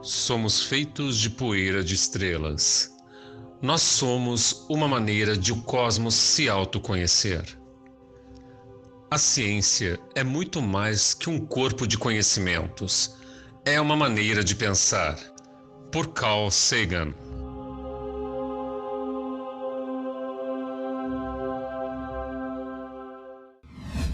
Somos feitos de poeira de estrelas. Nós somos uma maneira de o cosmos se autoconhecer. A ciência é muito mais que um corpo de conhecimentos. É uma maneira de pensar. Por Carl Sagan.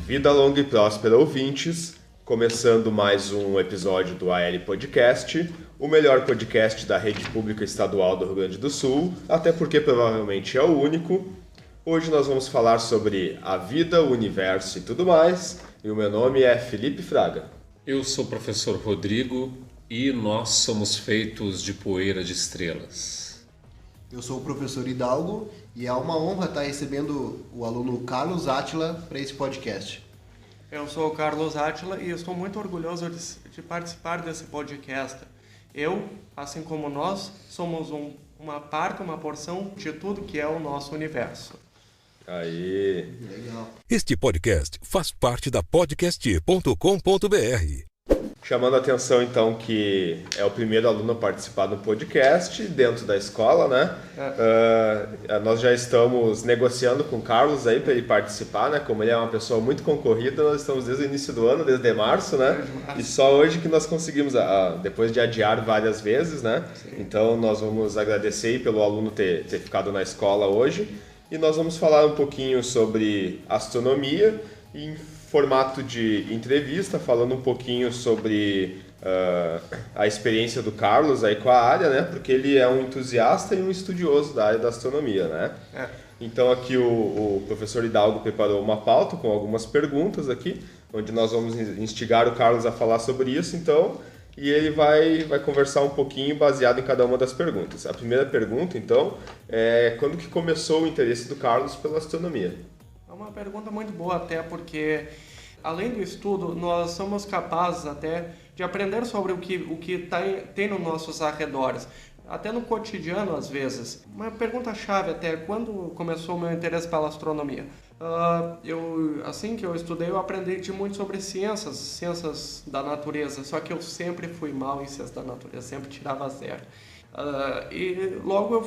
Vida longa e próspera, ouvintes. Começando mais um episódio do AL Podcast, o melhor podcast da rede pública estadual do Rio Grande do Sul, até porque provavelmente é o único. Hoje nós vamos falar sobre a vida, o universo e tudo mais, e o meu nome é Felipe Fraga. Eu sou o professor Rodrigo e nós somos feitos de poeira de estrelas. Eu sou o professor Hidalgo e é uma honra estar recebendo o aluno Carlos Átila para esse podcast. Eu sou o Carlos Átila e estou muito orgulhoso de participar desse podcast. Eu, assim como nós, somos uma porção de tudo que é o nosso universo. Aí. Legal. Este podcast faz parte da podcast.com.br. Chamando a atenção, então, que é o primeiro aluno a participar do podcast dentro da escola, né? Nós já estamos negociando com o Carlos aí para ele participar, né? Como ele é uma pessoa muito concorrida, nós estamos desde o início do ano, desde março, né? E só hoje que nós conseguimos, depois de adiar várias vezes, né? Sim. Então, nós vamos agradecer aí pelo aluno ter ficado na escola hoje. E nós vamos falar um pouquinho sobre astronomia em formato de entrevista, falando um pouquinho sobre a experiência do Carlos aí com a área, né? Porque ele é um entusiasta e um estudioso da área da astronomia, né? Então aqui o professor Hidalgo preparou uma pauta com algumas perguntas aqui, onde nós vamos instigar o Carlos a falar sobre isso, então, e ele vai conversar um pouquinho baseado em cada uma das perguntas. A primeira pergunta, então, é quando que começou o interesse do Carlos pela astronomia? É uma pergunta muito boa até porque, além do estudo, nós somos capazes até de aprender sobre o que tem nos nossos arredores, até no cotidiano às vezes. Uma pergunta-chave até, quando começou o meu interesse pela astronomia? Assim que eu estudei, eu aprendi muito sobre ciências da natureza, só que eu sempre fui mal em ciências da natureza, sempre tirava zero. E logo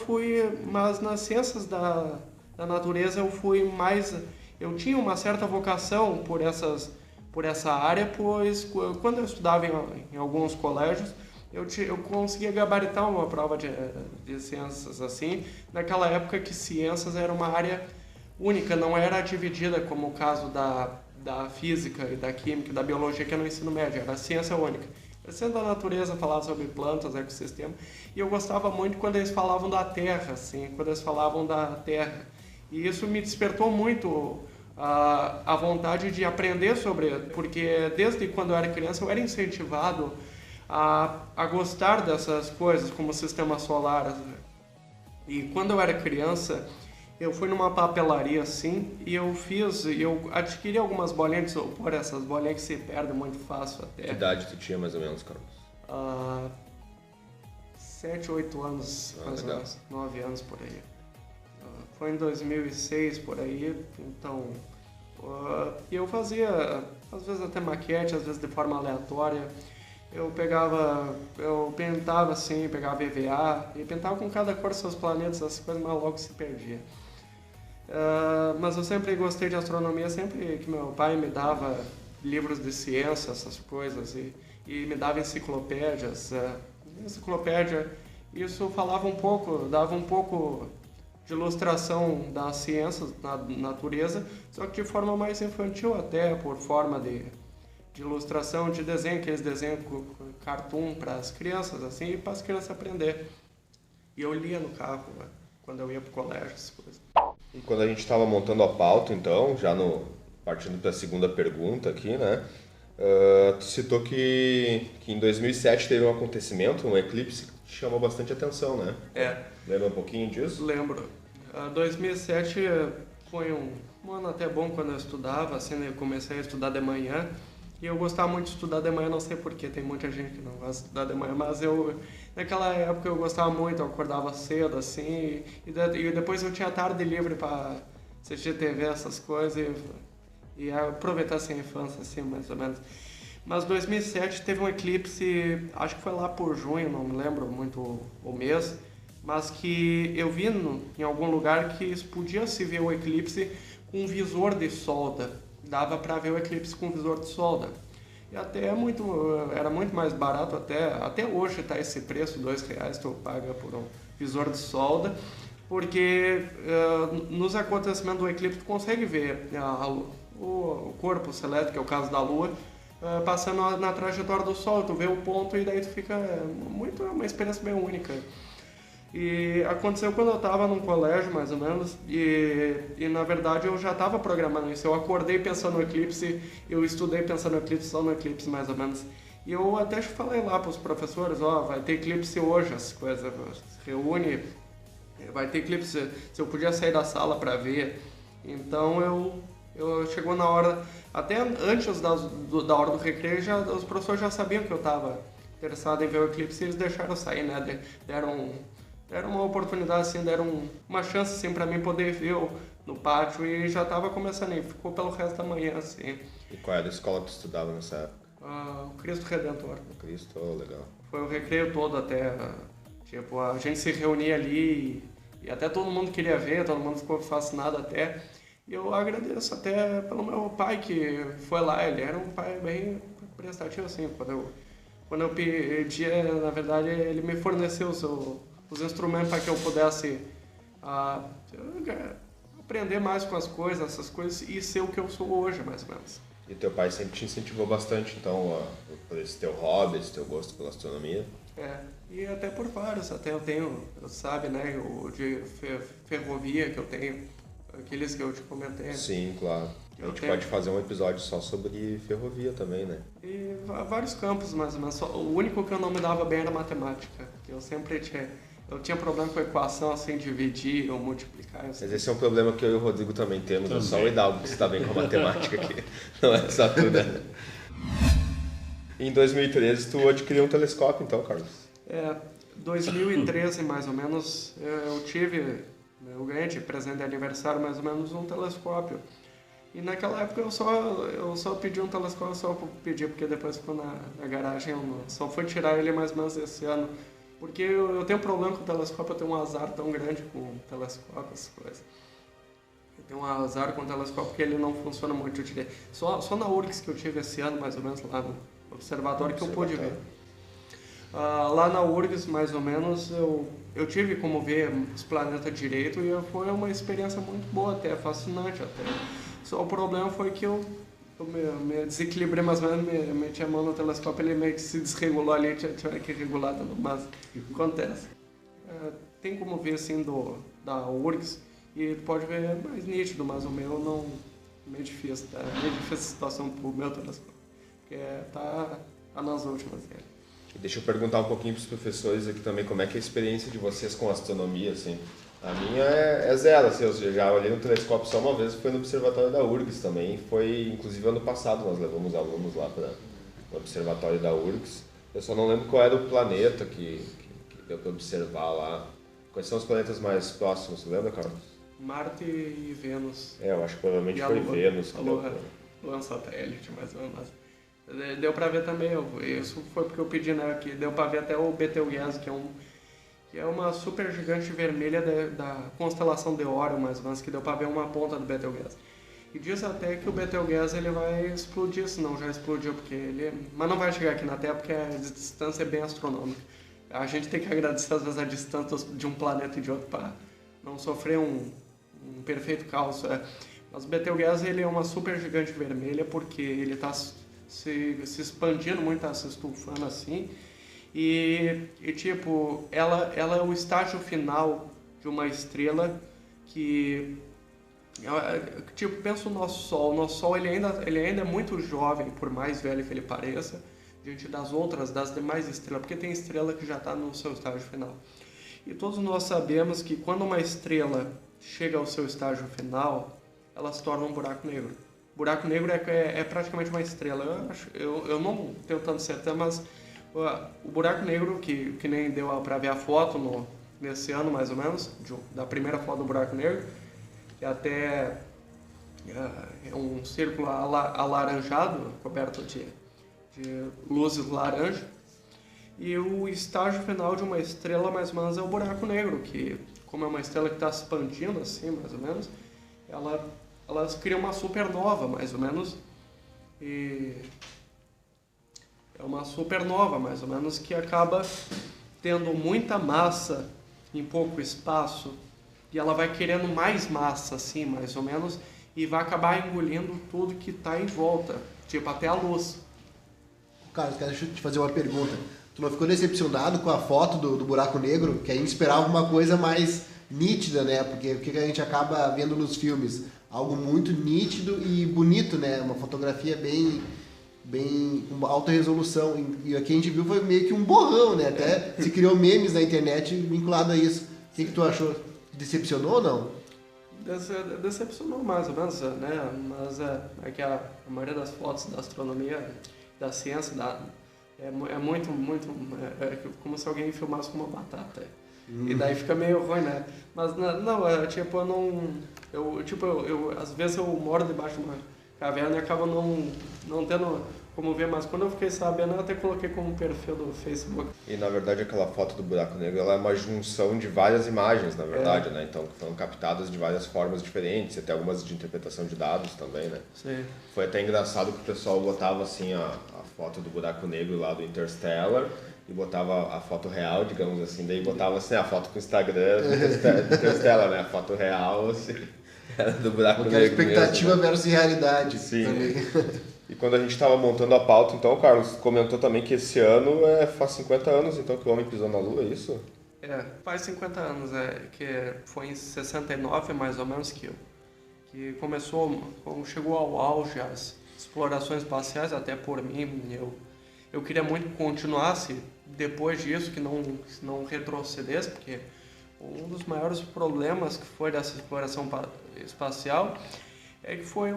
mas nas ciências da natureza eu tinha uma certa vocação por essa área, pois quando eu estudava em alguns colégios, eu conseguia gabaritar uma prova de ciências assim, naquela época que ciências era uma área única, não era dividida como o caso da física e da química e da biologia, que é no ensino médio, era ciência única. A ciência da natureza falava sobre plantas, ecossistema, e eu gostava muito quando eles falavam da Terra, assim, quando eles falavam da Terra. E isso me despertou muito a vontade de aprender porque desde quando eu era criança eu era incentivado a gostar dessas coisas, como o sistema solar. E quando eu era criança, eu fui numa papelaria assim e eu adquiri algumas bolinhas de isopor, essas bolinhas que se perdem muito fácil até. Que idade tu tinha mais ou menos, Carlos? 7, 8 anos, mais ou legal. menos, 9 anos por aí. Foi em 2006 por aí, então eu fazia às vezes até maquete, às vezes de forma aleatória. Eu pintava assim, pegava EVA e pintava com cada cor dos seus planetas, essas coisas, mas logo se perdia. Mas eu sempre gostei de astronomia, sempre que meu pai me dava livros de ciência, essas coisas, e me dava enciclopédias. Isso dava um pouco de ilustração das ciências, da natureza, só que de forma mais infantil até, por forma de ilustração, de desenho, aqueles desenhos cartoon para as crianças, assim, e para as crianças aprender. E eu lia no carro, né, quando eu ia para o colégio, essas coisas. E quando a gente estava montando a pauta, então, partindo para a segunda pergunta aqui, né? Tu citou que em 2007 teve um acontecimento, um eclipse, que te chamou bastante atenção, né? Lembra um pouquinho disso? Lembro. 2007 foi um ano até bom quando eu estudava, assim, eu comecei a estudar de manhã. E eu gostava muito de estudar de manhã, não sei porquê, tem muita gente que não gosta de estudar de manhã, mas naquela época eu gostava muito, eu acordava cedo, assim, e depois eu tinha tarde livre para assistir TV, essas coisas, e aproveitar assim, a infância, assim, mais ou menos. Mas 2007 teve um eclipse, acho que foi lá por junho, não me lembro muito o mês, mas que eu vi em algum lugar que podia se ver o eclipse com um visor de solda. Dava para ver o eclipse com visor de solda. E até era muito mais barato, até hoje está esse preço, R$2 tu paga por um visor de solda, porque nos acontecimentos do eclipse tu consegue ver o corpo celeste, que é o caso da Lua, passando na trajetória do Sol, tu vê o ponto e daí tu fica uma experiência bem única. E aconteceu quando eu estava num colégio, mais ou menos, e na verdade eu já estava programando isso. Eu acordei pensando no eclipse, eu estudei pensando no eclipse, só no eclipse mais ou menos. E eu até falei lá para os professores, vai ter eclipse hoje, as coisas, se reúne, vai ter eclipse, se eu podia sair da sala para ver. Então eu chegou na hora, até antes da hora do recreio, os professores já sabiam que eu estava interessado em ver o eclipse e eles deixaram eu sair, né? Deram uma oportunidade, assim, deram uma chance assim, para mim poder ver no pátio e já estava começando, e ficou pelo resto da manhã. Assim. E qual era a escola que tu estudava nessa época? O Cristo Redentor. O Cristo, legal. Foi o recreio todo até, tipo, a gente se reunia ali e até todo mundo queria ver, todo mundo ficou fascinado até. E eu agradeço até pelo meu pai que foi lá, ele era um pai bem prestativo, assim, quando eu pedia, na verdade, ele me forneceu os instrumentos para que eu pudesse aprender mais com as coisas, essas coisas, e ser o que eu sou hoje, mais ou menos. E teu pai sempre te incentivou bastante, então, por esse teu hobby, esse teu gosto pela astronomia? E até por vários, até eu tenho, sabe, né, o de ferrovia que eu tenho, aqueles que eu te comentei. Sim, claro. A gente pode fazer um episódio só sobre ferrovia também, né? E vários campos, mais ou menos. O único que eu não me dava bem era matemática, que eu sempre tinha problema com equação, assim, dividir ou multiplicar. Mas esse é um problema que eu e o Rodrigo também temos, é só o Hidalgo que está bem com a matemática aqui, não é só tu, né? Em 2013 tu adquiriu um telescópio então, Carlos? 2013 mais ou menos, eu ganhei de presente de aniversário mais ou menos um telescópio. E naquela época eu só pedi um telescópio, só pedi porque depois ficou na garagem, eu só fui tirar ele mais ou menos esse ano. Porque eu tenho um problema com o telescópio, eu tenho um azar tão grande com o telescópio, essas coisas. Eu tenho um azar com o telescópio porque ele não funciona muito direito. Só na URGS que eu tive esse ano, mais ou menos, lá no observatório que eu pude ver. Lá na URGS, mais ou menos, eu tive como ver os planetas direito e foi uma experiência muito boa, até fascinante até. Só o problema foi que eu me desequilibrei mais ou menos, meti a mão no telescópio, ele meio que se desregulou ali, tinha que regular, mas acontece. Tem como ver assim da URGS e pode ver mais nítido, mas o meu não, meio difícil, tá? Meio difícil a situação pro meu telescópio, porque tá nas últimas dele. Deixa eu perguntar um pouquinho para os professores aqui também, como é que é a experiência de vocês com astronomia, assim? A minha é zero, assim, eu já olhei no telescópio só uma vez, foi no observatório da URGS também, foi inclusive ano passado, nós levamos alunos lá para o observatório da URGS. Eu só não lembro qual era o planeta que deu para observar lá. Quais são os planetas mais próximos, você lembra, Carlos? Marte e Vênus. Eu acho que provavelmente foi Vênus. A Lua é um satélite, mais ou menos. Deu para ver também, isso foi porque eu pedi, né, que deu para ver até o Betelgeuse, que é uma super gigante vermelha da constelação de Órion, mais ou menos, que deu para ver uma ponta do Betelgeuse. E diz até que o Betelgeuse ele vai explodir, se não já explodiu, mas não vai chegar aqui na Terra porque a distância é bem astronômica. A gente tem que agradecer às vezes a distância de um planeta e de outro para não sofrer um perfeito caos. Mas o Betelgeuse ele é uma super gigante vermelha porque ele está se expandindo muito, está se estufando assim. E tipo, ela é o estágio final de uma estrela que, tipo, pensa o nosso Sol ele ainda é muito jovem, por mais velho que ele pareça, diante das demais estrelas, porque tem estrela que já está no seu estágio final. E todos nós sabemos que quando uma estrela chega ao seu estágio final, ela se torna um buraco negro. Buraco negro é praticamente uma estrela. Eu não tenho tanto certeza, mas o buraco negro, que nem deu para ver a foto nesse ano, mais ou menos, da primeira foto do buraco negro, que até é um círculo alaranjado, coberto de de luzes laranja. E o estágio final de uma estrela, mais ou menos, é o buraco negro, que, como é uma estrela que está se expandindo, assim, mais ou menos, elas criam uma supernova, mais ou menos, e é uma supernova, mais ou menos, que acaba tendo muita massa em pouco espaço, e ela vai querendo mais massa, assim, mais ou menos, e vai acabar engolindo tudo que está em volta, tipo até a luz. Carlos, deixa eu te fazer uma pergunta. Tu não ficou decepcionado com a foto do buraco negro? Que a gente esperava uma coisa mais nítida, né? Porque o que a gente acaba vendo nos filmes? Algo muito nítido e bonito, né? Uma fotografia bem com alta resolução. E aqui a gente viu foi meio que um borrão, né? Até se criou memes na internet vinculado a isso. O que tu achou? Decepcionou ou não? Decepcionou mais ou menos, né? Mas é que a maioria das fotos da astronomia, da ciência, é muito como se alguém filmasse com uma batata. E daí fica meio ruim, né? Mas não, às vezes eu moro debaixo de uma caverna e acabo não tendo como ver, mas quando eu fiquei sabendo, eu até coloquei como perfil do Facebook. E na verdade aquela foto do buraco negro, ela é uma junção de várias imagens, na verdade, né? Então foram captadas de várias formas diferentes, até algumas de interpretação de dados também, né? Sim. Foi até engraçado que o pessoal botava assim a foto do buraco negro lá do Interstellar e botava a foto real, digamos assim, daí botava assim a foto com o Instagram do Interstellar, né? A foto real, assim, era do buraco Porque negro. a expectativa mesmo, né? versus realidade. Sim. Também. E quando a gente estava montando a pauta, então, Carlos, comentou também que esse ano faz 50 anos então que o homem pisou na Lua, é isso? Faz 50 anos, que foi em 69 mais ou menos que começou, quando chegou ao auge as explorações espaciais, até por mim, eu queria muito que continuasse depois disso, que não retrocedesse, porque um dos maiores problemas que foi dessa exploração espacial é que foi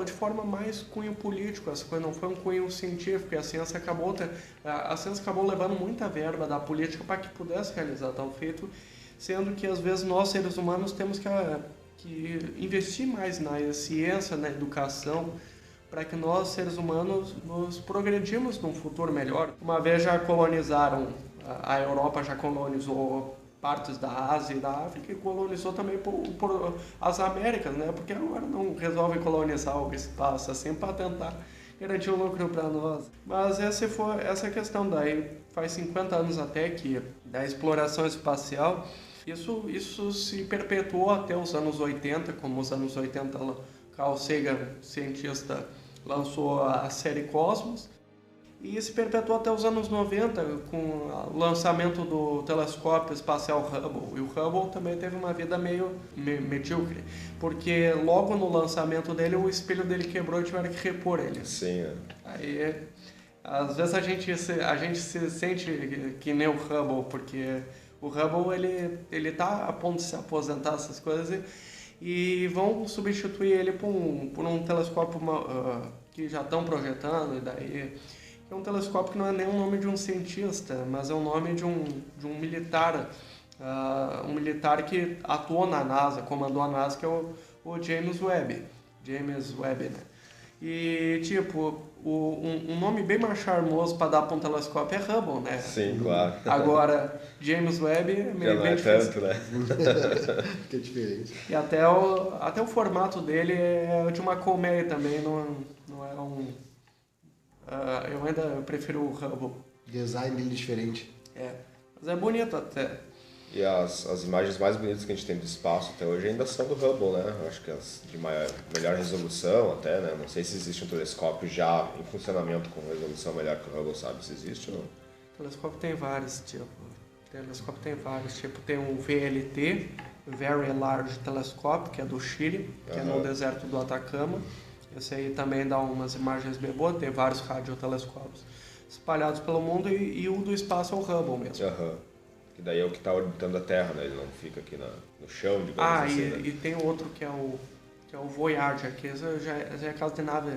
de forma mais cunho político, essa coisa não foi um cunho científico, e a ciência acabou levando muita verba da política para que pudesse realizar tal feito, sendo que às vezes nós seres humanos temos que investir mais na ciência, na educação, para que nós seres humanos nos progredimos num futuro melhor. Uma vez já colonizaram, a Europa já colonizou partes da Ásia e da África e colonizou também por as Américas, né? Porque agora não resolve colonizar o espaço assim para tentar garantir um lucro para nós. Mas essa questão daí faz 50 anos até que da exploração espacial, isso se perpetuou até os anos 80, como os anos 80 Carl Sagan, cientista, lançou a série Cosmos. E se perpetuou até os anos 90 com o lançamento do telescópio espacial Hubble. E o Hubble também teve uma vida meio medíocre, porque logo no lançamento dele o espelho dele quebrou e tiveram que repor ele. Sim, Aí, às vezes a gente se sente que nem o Hubble, porque o Hubble ele tá a ponto de se aposentar, essas coisas, e vão substituir ele por um telescópio que já estão projetando, e daí... É um telescópio que não é nem o nome de um cientista, mas é o nome de um militar, um militar que atuou na NASA, comandou a NASA, que é o James Webb. James Webb, né? E, um nome bem mais charmoso para dar para um telescópio é Hubble, né? Sim, claro. Agora, James Webb é meio bem difícil. Tanto, né? Que é diferente. E até o formato dele é de uma colmeia também, não é um... eu ainda prefiro o Hubble. Design dele diferente. Mas é bonito até. E as imagens mais bonitas que a gente tem do espaço até hoje ainda são do Hubble, né? Eu acho que as de melhor resolução até, né? Não sei se existe um telescópio já em funcionamento com resolução melhor que o Hubble, sabe se existe ou não? O telescópio tem vários tipos. Tem o VLT, Very Large Telescope, que é do Chile, que é no deserto do Atacama. Esse aí também dá umas imagens bem boas, tem vários radiotelescópios espalhados pelo mundo, e o do espaço é o Hubble mesmo. Que daí é o que está orbitando a Terra, né? Ele não fica aqui no chão, digamos assim. Né? E tem outro que é o Voyager, que já é caso de nave.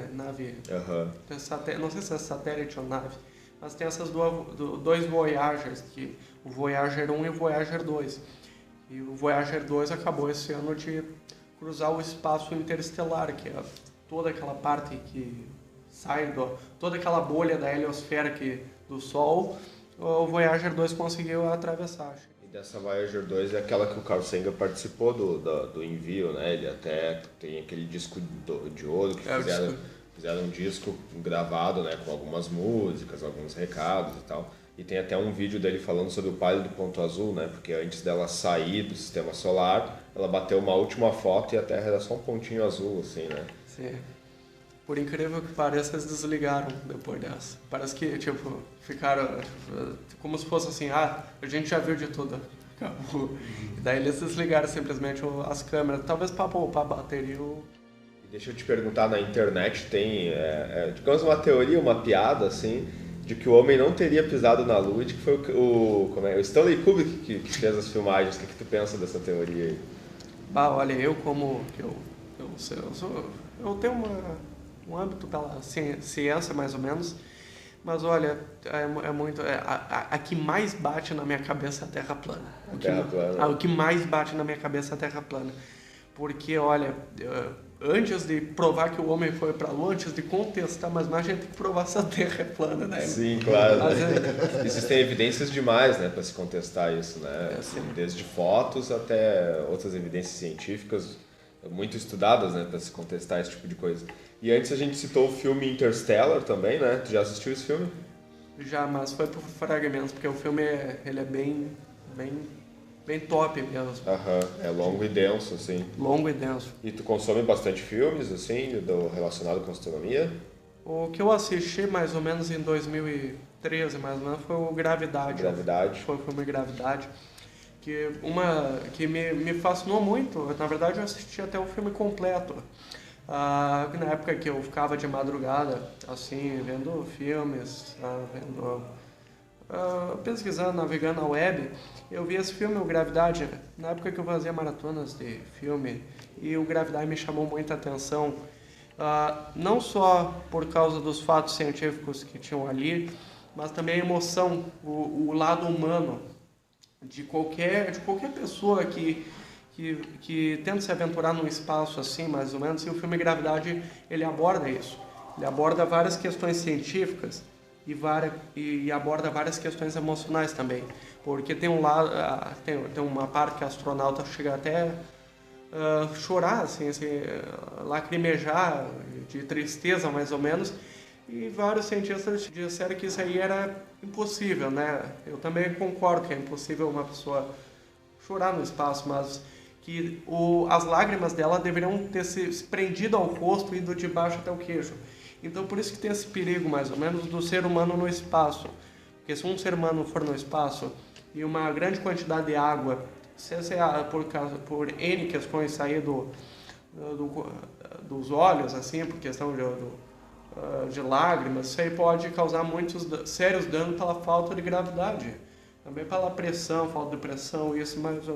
Não sei se é satélite ou nave, mas tem essas dois Voyagers, que o Voyager 1 e o Voyager 2. E o Voyager 2 acabou esse ano de cruzar o espaço interestelar, que é toda aquela parte que sai toda aquela bolha da heliosfera do Sol, o Voyager 2 conseguiu atravessar. E dessa Voyager 2 é aquela que o Carl Sagan participou do envio, né? Ele até tem aquele disco de ouro que fizeram um disco gravado, né? Com algumas músicas, alguns recados e tal. E tem até um vídeo dele falando sobre o pálido ponto azul, né? Porque antes dela sair do sistema solar, ela bateu uma última foto e a Terra era só um pontinho azul, assim, né? Sim. Por incrível que pareça, eles desligaram depois dessa. Parece que, tipo, ficaram como se fosse assim, a gente já viu de tudo. Acabou. E daí eles desligaram simplesmente as câmeras, talvez para poupar a bateria. E deixa eu te perguntar, na internet tem, digamos, uma teoria, uma piada, assim, de que o homem não teria pisado na Lua, de que foi o Stanley Kubrick que fez as filmagens. O que tu pensa dessa teoria aí? Olha, eu tenho um âmbito pela ciência, mais ou menos, mas olha, a que mais bate na minha cabeça é a Terra plana. O que mais bate na minha cabeça é a Terra plana. Porque, olha, antes de provar que o homem foi para a Lua, antes de contestar, mas a gente tem que provar se a Terra é plana, né? Sim, claro. Existem evidências demais, né, para se contestar isso, né? Desde fotos até outras evidências científicas muito estudadas, né, para se contestar esse tipo de coisa. E antes a gente citou o filme Interstellar também, né? Tu já assistiu esse filme? Já, mas foi por fragmentos, porque o filme ele é bem top mesmo. É longo e denso, assim. Longo e denso. E tu consome bastante filmes, assim, relacionado com astronomia? O que eu assisti mais ou menos em 2013, mais ou menos, foi o Gravidade. Foi o filme Gravidade. Que me fascinou muito. Na verdade, eu assisti até o filme completo. Na época que eu ficava de madrugada, assim, vendo filmes, pesquisando, navegando na web, eu vi esse filme, o Gravidade, na época que eu fazia maratonas de filme, e o Gravidade me chamou muita atenção, não só por causa dos fatos científicos que tinham ali, mas também a emoção, o lado humano de qualquer pessoa que tenta se aventurar num espaço assim, mais ou menos, e o filme Gravidade, ele aborda isso. Ele aborda várias questões científicas e aborda várias questões emocionais também. Porque tem uma parte que a astronauta chega até chorar, assim, lacrimejar de tristeza, mais ou menos, e vários cientistas disseram que isso aí era impossível, né? Eu também concordo que é impossível uma pessoa chorar no espaço, mas que as lágrimas dela deveriam ter se prendido ao rosto e ido de baixo até o queixo. Então, por isso que tem esse perigo, mais ou menos, do ser humano no espaço. Porque se um ser humano for no espaço e uma grande quantidade de água, por N questões sair dos olhos, assim, por questão de lágrimas, isso aí pode causar muitos sérios danos pela falta de gravidade. Também pela pressão, falta de pressão, isso mais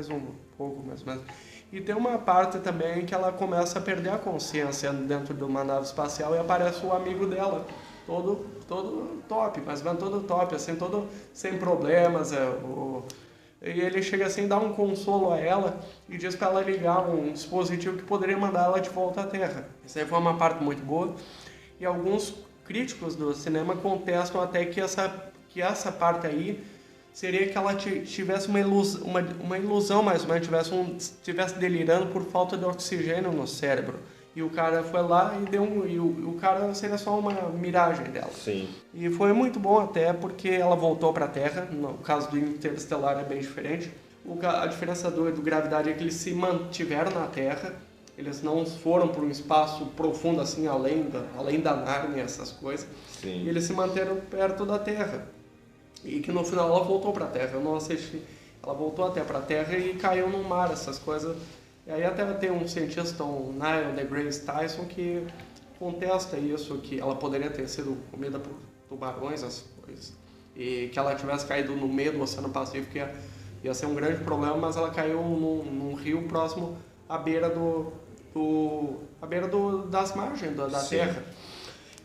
um pouco, mais ou menos. E tem uma parte também que ela começa a perder a consciência dentro de uma nave espacial e aparece o amigo dela, todo top, mas todo top, assim, todo sem problemas. E ele chega assim, dá um consolo a ela e diz para ela ligar um dispositivo que poderia mandar ela de volta à Terra. Isso aí foi uma parte muito boa. E alguns críticos do cinema contestam até que essa parte aí seria que ela tivesse uma ilusão, mais ou menos, estivesse delirando por falta de oxigênio no cérebro. E o cara foi lá e o cara seria só uma miragem dela. Sim. E foi muito bom até porque ela voltou para a Terra. No caso do Interestelar é bem diferente. A diferença do Gravidade é que eles se mantiveram na Terra. Eles não foram para um espaço profundo assim, além da Nárnia, essas coisas. Sim. E eles se manteram perto da Terra. E que no final ela voltou para a Terra. Eu não assisti. Ela voltou até para a Terra e caiu no mar, essas coisas. E aí até tem um cientista, o Neil deGrasse Tyson, que contesta isso, que ela poderia ter sido comida por tubarões, essas coisas. E que ela tivesse caído no meio do Oceano Pacífico ia ser um grande problema, mas ela caiu num rio próximo à beira das margens da Terra.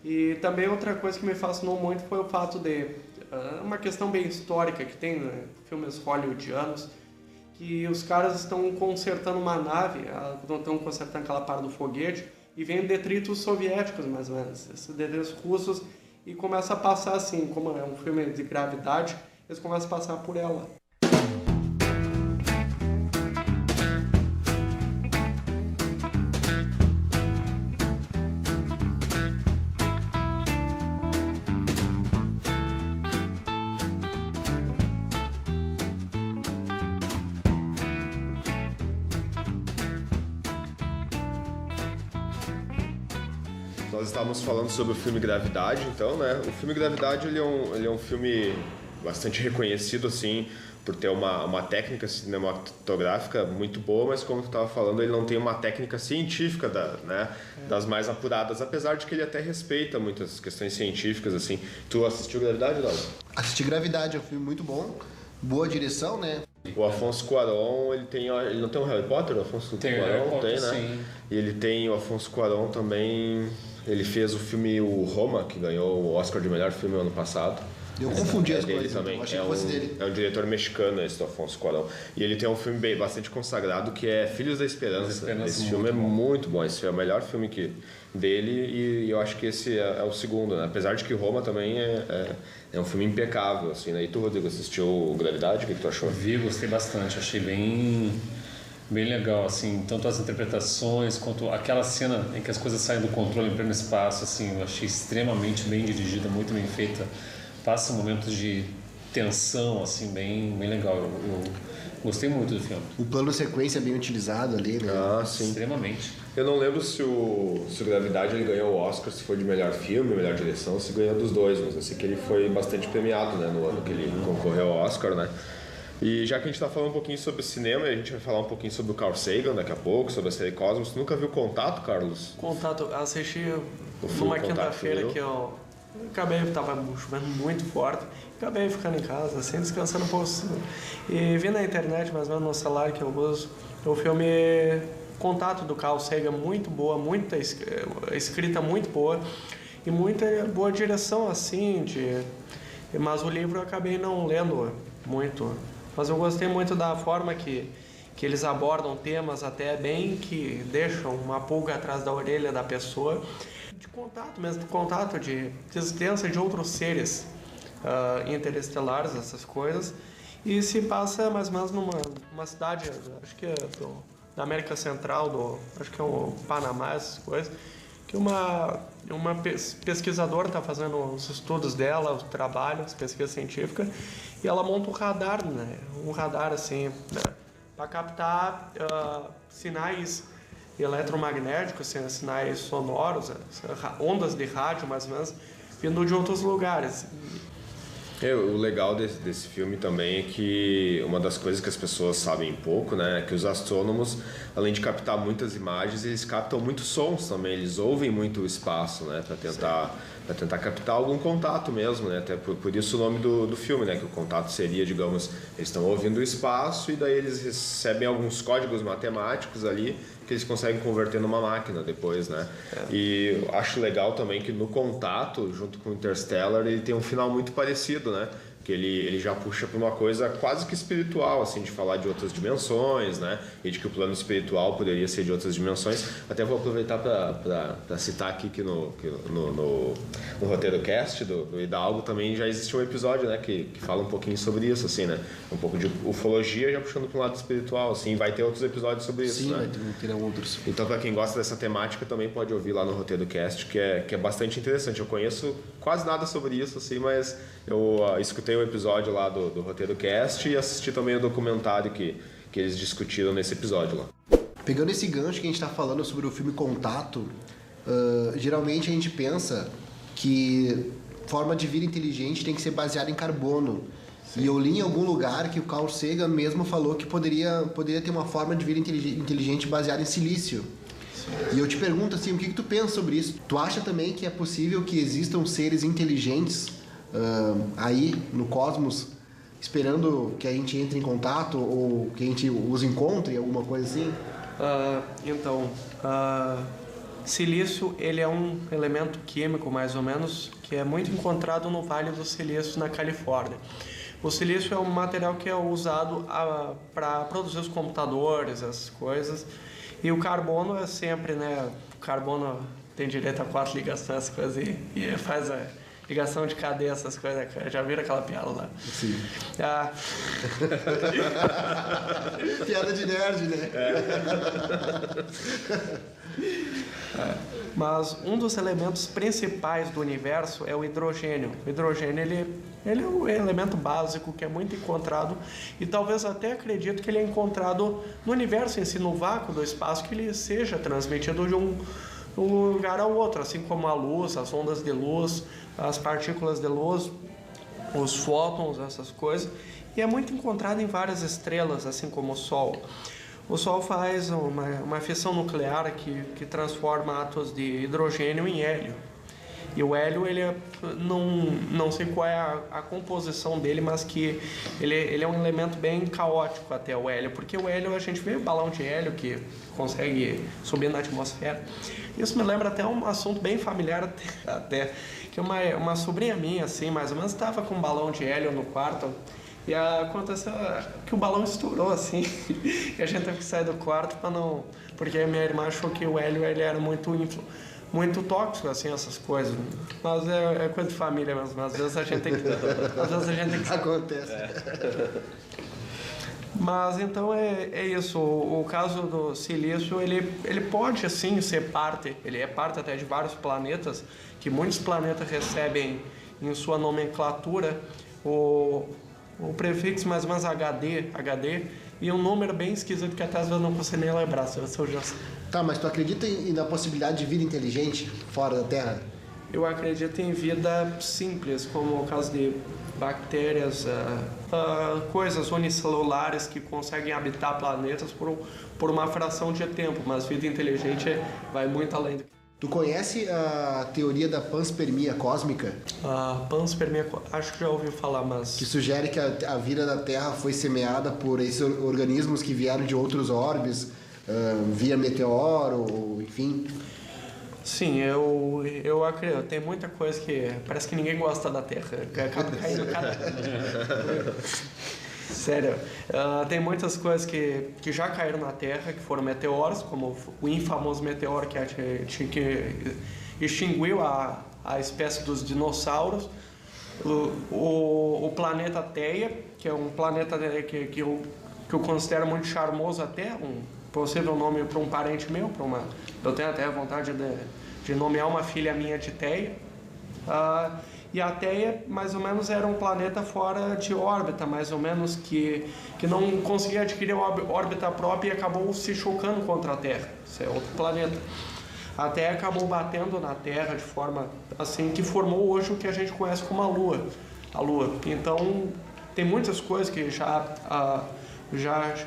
E também outra coisa que me fascinou muito foi o fato de uma questão bem histórica que tem, né, filmes hollywoodianos, que os caras estão consertando uma nave, estão consertando aquela parte do foguete, e vem detritos soviéticos, mais ou menos, esses detritos russos, e começa a passar assim, como é um filme de gravidade, eles começam a passar por ela. Nós estávamos falando sobre o filme Gravidade, então, né? O filme Gravidade, ele é um filme bastante reconhecido, assim, por ter uma técnica cinematográfica muito boa, mas como tu estava falando, ele não tem uma técnica científica das mais apuradas, apesar de que ele até respeita muitas questões científicas, assim. Tu assistiu Gravidade, Laura? Assisti Gravidade, é um filme muito bom, boa direção, né? O Afonso Cuarón, ele não tem um Harry Potter? O Afonso Tem Cuarón Harry Potter, tem, né? sim. E ele tem, o Afonso Cuarón também, ele fez o filme O Roma, que ganhou o Oscar de melhor filme ano passado. Eu confundi as dele coisas, também. então, achei que fosse dele. É um diretor mexicano, esse do Afonso Cuarón. E ele tem um filme bastante consagrado que é Filhos da Esperança. Esse filme é muito bom. Esse é o melhor filme dele e eu acho que esse é o segundo, né? Apesar de que Roma também é um filme impecável, assim, né? E tu, Rodrigo, assistiu Gravidade? O que tu achou? Vi, gostei bastante, achei bem legal, assim, tanto as interpretações quanto aquela cena em que as coisas saem do controle em pleno espaço, assim, eu achei extremamente bem dirigida, muito bem feita, passa momentos de tensão, assim, bem legal, eu gostei muito do filme. O plano sequência é bem utilizado ali, né? Ah, sim. Extremamente. Eu não lembro se o Gravidade ele ganhou o Oscar, se foi de melhor filme, melhor direção, se ganhou dos dois, mas eu sei que ele foi bastante premiado, né, no ano que ele concorreu ao Oscar, né? E já que a gente está falando um pouquinho sobre cinema, a gente vai falar um pouquinho sobre o Carl Sagan daqui a pouco, sobre a série Cosmos. Tu nunca viu Contato, Carlos? Contato, assisti Contato, numa quinta-feira viu? que eu acabei, tava chovendo muito forte, acabei ficando em casa, assim, descansando um pouco. E vi na internet, mais ou menos no celular que eu uso, o filme Contato do Carl Sagan, muito boa, muita escrita muito boa e muita boa direção, assim, mas o livro eu acabei não lendo muito. Mas eu gostei muito da forma que eles abordam temas até bem que deixam uma pulga atrás da orelha da pessoa, de contato mesmo, de contato, de existência de outros seres interestelares, essas coisas. E se passa mais ou menos numa cidade, acho que é da América Central, acho que é o Panamá, essas coisas, que uma pesquisadora está fazendo os estudos dela, o trabalho, as pesquisas científicas, e ela monta um radar, né? Um radar assim, né? Para captar sinais eletromagnéticos, sinais sonoros, ondas de rádio, mais ou menos, vindo de outros lugares. O legal desse filme também é que uma das coisas que as pessoas sabem pouco, né, é que os astrônomos, além de captar muitas imagens, eles captam muitos sons também, eles ouvem muito o espaço, né, para tentar captar algum contato mesmo, né, até por isso o nome do filme, né, que o contato seria, digamos, eles estão ouvindo o espaço e daí eles recebem alguns códigos matemáticos ali que eles conseguem converter numa máquina depois, né? E acho legal também que no Contato, junto com o Interstellar, ele tem um final muito parecido, né? Que ele já puxa para uma coisa quase que espiritual, assim, de falar de outras dimensões, né? E de que o plano espiritual poderia ser de outras dimensões. Até vou aproveitar para citar aqui que no roteiro cast do Hidalgo também já existe um episódio, né? Que fala um pouquinho sobre isso, assim, né? Um pouco de ufologia já puxando para um lado espiritual, assim. Vai ter outros episódios sobre isso, Sim, né? vai ter outros. Então, para quem gosta dessa temática, também pode ouvir lá no roteiro cast, que é bastante interessante. Eu conheço quase nada sobre isso, assim, mas eu escutei o episódio lá do roteiro cast e assisti também o documentário que eles discutiram nesse episódio lá. Pegando esse gancho que a gente está falando sobre o filme Contato, geralmente a gente pensa que forma de vida inteligente tem que ser baseada em carbono. Sim. E eu li em algum lugar que o Carl Sagan mesmo falou que poderia ter uma forma de vida inteligente baseada em silício. Sim. E eu te pergunto assim, o que tu pensa sobre isso? Tu acha também que é possível que existam seres inteligentes aí no cosmos, esperando que a gente entre em contato ou que a gente os encontre, alguma coisa assim? Silício, ele é um elemento químico, mais ou menos, que é muito encontrado no Vale do Silício, na Califórnia. O silício é um material que é usado para produzir os computadores, essas coisas, E o carbono é sempre, né? O carbono tem direito a 4 ligações, essas coisas, e faz a ligação de cadeia, essas coisas. Já viram aquela piada lá? Sim. Ah, Piada de nerd, né? mas um dos elementos principais do universo é o hidrogênio. O hidrogênio ele é um elemento básico que é muito encontrado e talvez até acredito que ele é encontrado no universo em si, no vácuo do espaço, que ele seja transmitido de um lugar ao outro, assim como a luz, as ondas de luz, as partículas de luz, os fótons, essas coisas. E é muito encontrado em várias estrelas, assim como o Sol. O Sol faz uma fissão nuclear que transforma átomos de hidrogênio em hélio. E o hélio, ele não sei qual é a composição dele, mas que ele é um elemento bem caótico até o hélio, porque o hélio, a gente vê balão de hélio que consegue subir na atmosfera. Isso me lembra até um assunto bem familiar até que uma sobrinha minha, assim, mais ou menos, estava com um balão de hélio no quarto. E aconteceu que o balão estourou, assim, e a gente teve que sair do quarto para não... Porque a minha irmã achou que o hélio ele era muito tóxico, assim, essas coisas. Mas é coisa de família mesmo, às vezes a gente tem que... Acontece. Mas então é isso, o caso do silício, ele pode assim ser parte, ele é parte até de vários planetas, que muitos planetas recebem em sua nomenclatura o prefixo mais ou menos HD, e um número bem esquisito que até às vezes eu não consigo nem lembrar, se eu já sei. Tá, mas tu acredita na possibilidade de vida inteligente fora da Terra? Eu acredito em vida simples, como o caso de bactérias, coisas unicelulares que conseguem habitar planetas por uma fração de tempo, mas vida inteligente vai muito além do que... Tu conhece a teoria da panspermia cósmica? A panspermia, acho que já ouvi falar, mas... Que sugere que a vida da Terra foi semeada por esses organismos que vieram de outros orbes, via meteoro, enfim... Sim, eu acredito. Tem muita coisa que parece que ninguém gosta da Terra. Acaba caindo cada... Sério. Tem muitas coisas que já caíram na Terra, que foram meteoros, como o infamoso meteoro que extinguiu a espécie dos dinossauros. O planeta Theia, que é um planeta que eu considero muito charmoso até, um possível nome para um parente meu, eu tenho até vontade de nomear uma filha minha de Theia. E a Theia, mais ou menos, era um planeta fora de órbita, mais ou menos, que não conseguia adquirir uma órbita própria e acabou se chocando contra a Terra. Isso é outro planeta. A Terra acabou batendo na Terra de forma assim que formou hoje o que a gente conhece como a Lua. Então, tem muitas coisas que já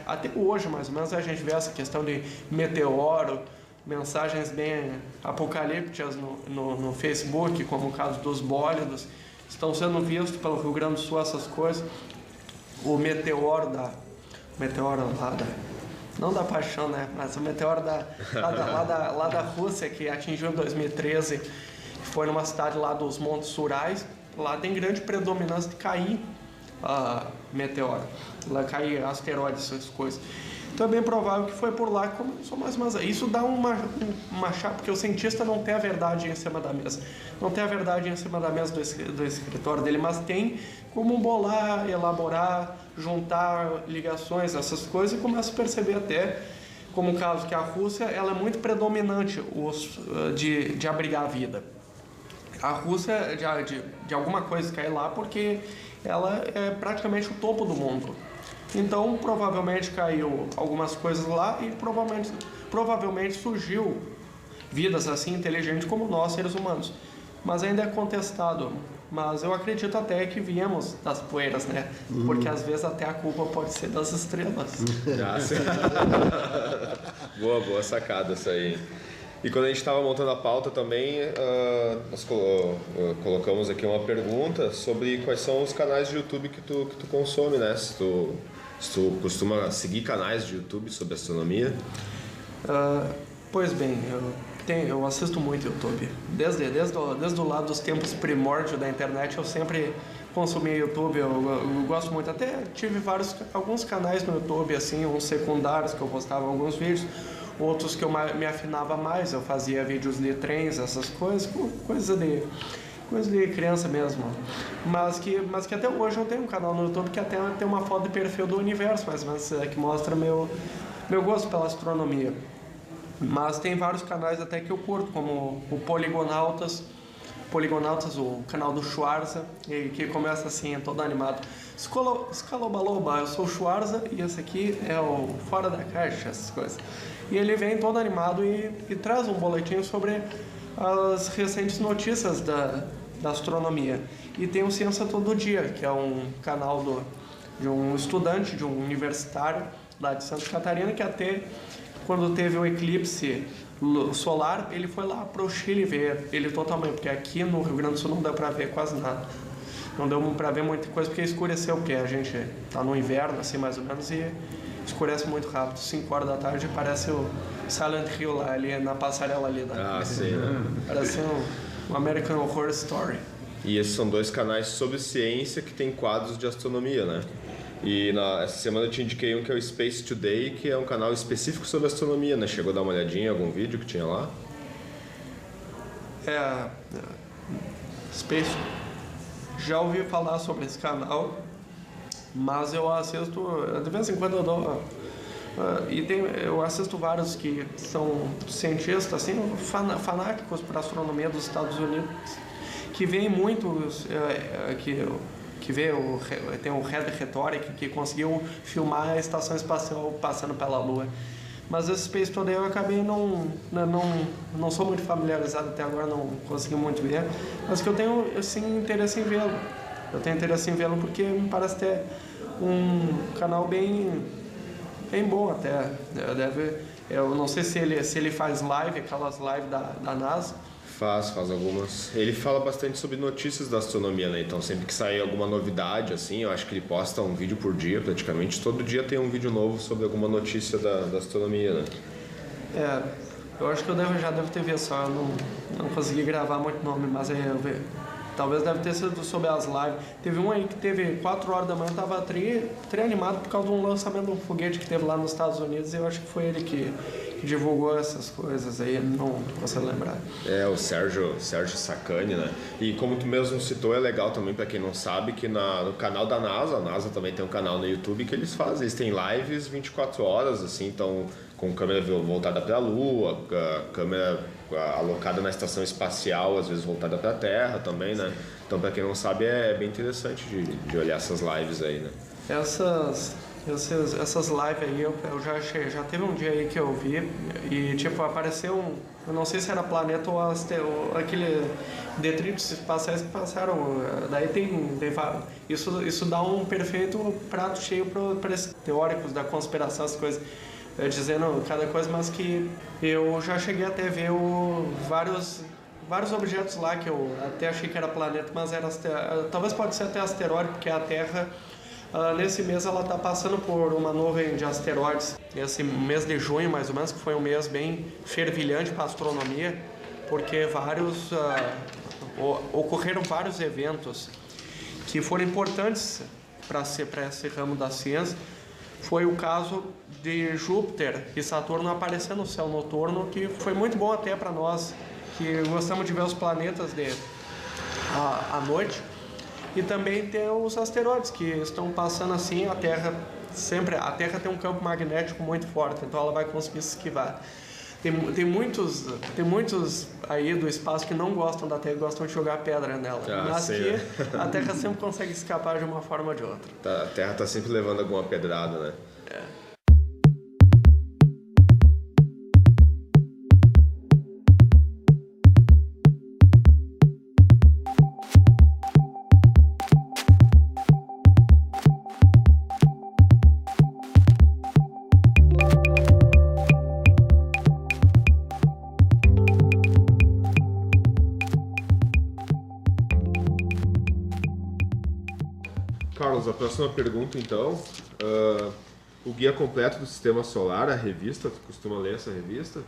até hoje, mais ou menos, a gente vê essa questão de meteoro, mensagens bem apocalípticas no Facebook, como o caso dos bólidos, estão sendo vistos pelo Rio Grande do Sul, essas coisas. O meteoro lá não da paixão, né? Mas o meteoro lá da Rússia, que atingiu em 2013, foi numa cidade lá dos Montes Urais. Lá tem grande predominância de cair meteoro, lá cair asteroides, essas coisas. Então é bem provável que foi por lá que começou mais ou menos. Isso dá uma chave, porque o cientista não tem a verdade em cima da mesa. Não tem a verdade em cima da mesa do escritório dele, mas tem como bolar, elaborar, juntar ligações, essas coisas, e começa a perceber até, como o caso que a Rússia, ela é muito predominante de abrigar a vida. A Rússia, de alguma coisa cai lá, porque ela é praticamente o topo do mundo. Então, provavelmente caiu algumas coisas lá e provavelmente surgiu vidas assim inteligentes como nós, seres humanos. Mas ainda é contestado. Mas eu acredito até que viemos das poeiras, né? Porque às vezes até a culpa pode ser das estrelas. Boa sacada essa aí. E quando a gente estava montando a pauta também, nós colocamos aqui uma pergunta sobre quais são os canais de YouTube que tu consome, né? Se tu costuma seguir canais de YouTube sobre astronomia? Pois bem, eu assisto muito YouTube. Desde o lado dos tempos primórdios da internet, eu sempre consumi YouTube. Eu gosto muito. Até tive alguns canais no YouTube, assim, uns secundários que eu postava alguns vídeos. outros que eu me afinava mais, eu fazia vídeos de trens, essas coisas, coisa de criança mesmo. Mas que até hoje eu tenho um canal no YouTube que até tem uma foto de perfil do universo, mas que mostra meu gosto pela astronomia. Mas tem vários canais até que eu curto, como o Poligonautas, o canal do Schwarza, que começa assim, todo animado. Escalobaloba, eu sou o Schwarza e esse aqui é o Fora da Caixa, essas coisas. E ele vem todo animado e traz um boletim sobre as recentes notícias da astronomia. E tem o Ciência Todo Dia, que é um canal de um estudante, de um universitário lá de Santa Catarina, que até quando teve o eclipse solar, ele foi lá para o Chile ver ele totalmente, porque aqui no Rio Grande do Sul não deu para ver quase nada. Não deu para ver muita coisa porque escureceu, porque a gente está no inverno, assim, mais ou menos, e escurece muito rápido. 5 horas da tarde parece o Silent Hill lá, ali na passarela ali. Sim. Parece um American Horror Story. E esses são 2 canais sobre ciência que tem quadros de astronomia, né? E essa semana eu te indiquei um que é o Space Today, que é um canal específico sobre astronomia, né? Chegou a dar uma olhadinha em algum vídeo que tinha lá? Space. Já ouvi falar sobre esse canal, mas eu assisto, de vez em quando eu dou... eu assisto vários que são cientistas, assim, fanáticos para a astronomia dos Estados Unidos, que veem muitos... tem o Red Rhetoric, que conseguiu filmar a estação espacial passando pela Lua. Mas esse Space Today eu acabei não sou muito familiarizado até agora, não consegui muito ver, mas que eu tenho assim, interesse em vê-lo. Eu tenho interesse em vê-lo porque me parece ter um canal bem bom até. Eu não sei se ele faz live, aquelas lives da NASA. Faz algumas. Ele fala bastante sobre notícias da astronomia, né? Então sempre que sai alguma novidade, assim, eu acho que ele posta um vídeo por dia, praticamente. Todo dia tem um vídeo novo sobre alguma notícia da astronomia, né? Eu acho que eu já devo ter visto, só eu não consegui gravar muito nome, mas talvez deve ter sido sobre as lives. Teve um aí que teve 4 horas da manhã, tava tri animado por causa de um lançamento de um foguete que teve lá nos Estados Unidos, e eu acho que foi ele que divulgou essas coisas aí, não consigo lembrar. O Sérgio Sacani, né? E como tu mesmo citou, é legal também para quem não sabe que no canal da NASA, a NASA também tem um canal no YouTube que eles têm lives 24 horas, assim, então com câmera voltada para a Lua, câmera alocada na estação espacial, às vezes voltada para a Terra também, né? Então para quem não sabe é bem interessante de olhar essas lives aí, né? Essas lives aí, eu já teve um dia aí que eu vi e tipo, apareceu eu não sei se era planeta ou aquele detritos espaciais que passaram, daí isso dá um perfeito prato cheio para esses teóricos da conspiração, essas coisas, dizendo cada coisa, mas que eu já cheguei até a ver vários objetos lá que eu até achei que era planeta, mas talvez pode ser até asteroide, porque a Terra nesse mês ela está passando por uma nuvem de asteroides. Esse mês de junho, mais ou menos, que foi um mês bem fervilhante para a astronomia, porque ocorreram vários eventos que foram importantes para esse ramo da ciência. Foi o caso de Júpiter e Saturno aparecendo no céu noturno, que foi muito bom até para nós, que gostamos de ver os planetas à noite. E também tem os asteroides que estão passando assim, a Terra tem um campo magnético muito forte, então ela vai conseguir se esquivar. Tem muitos aí do espaço que não gostam da Terra e gostam de jogar pedra nela, mas que a Terra sempre consegue escapar de uma forma ou de outra. A Terra está sempre levando alguma pedrada, né? Carlos, a próxima pergunta então, o Guia Completo do Sistema Solar, a revista, tu costuma ler essa revista?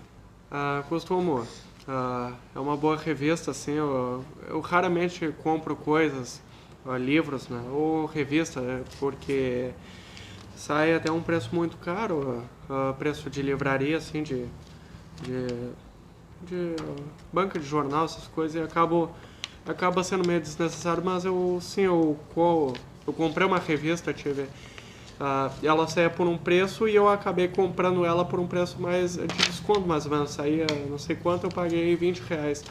Costumo, é uma boa revista, assim, eu raramente compro coisas, livros, né, ou revista, porque sai até um preço muito caro, preço de livraria, assim, de banca de jornal, essas coisas, e acaba sendo meio desnecessário, mas eu comprei uma revista, ela saía por um preço e eu acabei comprando ela por um preço mais de desconto, mais ou menos, saía não sei quanto, eu paguei R$20.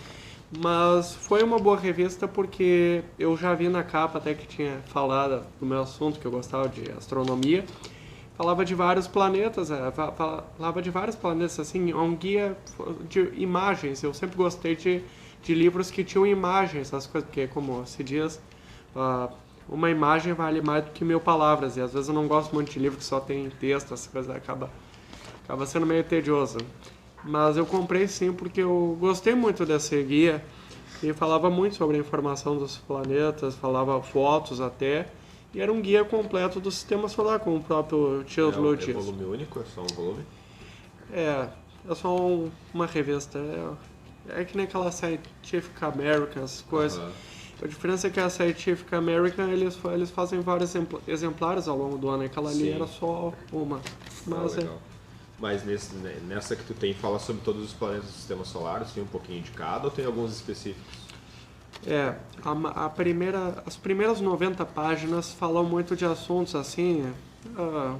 Mas foi uma boa revista porque eu já vi na capa até que tinha falado do meu assunto, que eu gostava de astronomia. Falava de vários planetas, assim, é um guia de imagens. Eu sempre gostei de livros que tinham imagens, essas coisas, porque, como se diz, uma imagem vale mais do que 1000 palavras. E às vezes eu não gosto muito de livro que só tem texto, essas coisas, acaba sendo meio tedioso. Mas eu comprei sim porque eu gostei muito desse guia e falava muito sobre a informação dos planetas, falava fotos até, e era um guia completo do Sistema Solar, como o próprio título diz. É volume único? É só um volume? É só uma revista. É que nem aquela Scientific American, as coisas. Uhum. A diferença é que a Scientific American eles fazem vários exemplares ao longo do ano, e aquela ali era só uma. Mas legal. Mas nessa que tu tem, fala sobre todos os planetas do Sistema Solar, tem um pouquinho de cada ou tem alguns específicos? As primeiras 90 páginas falam muito de assuntos assim,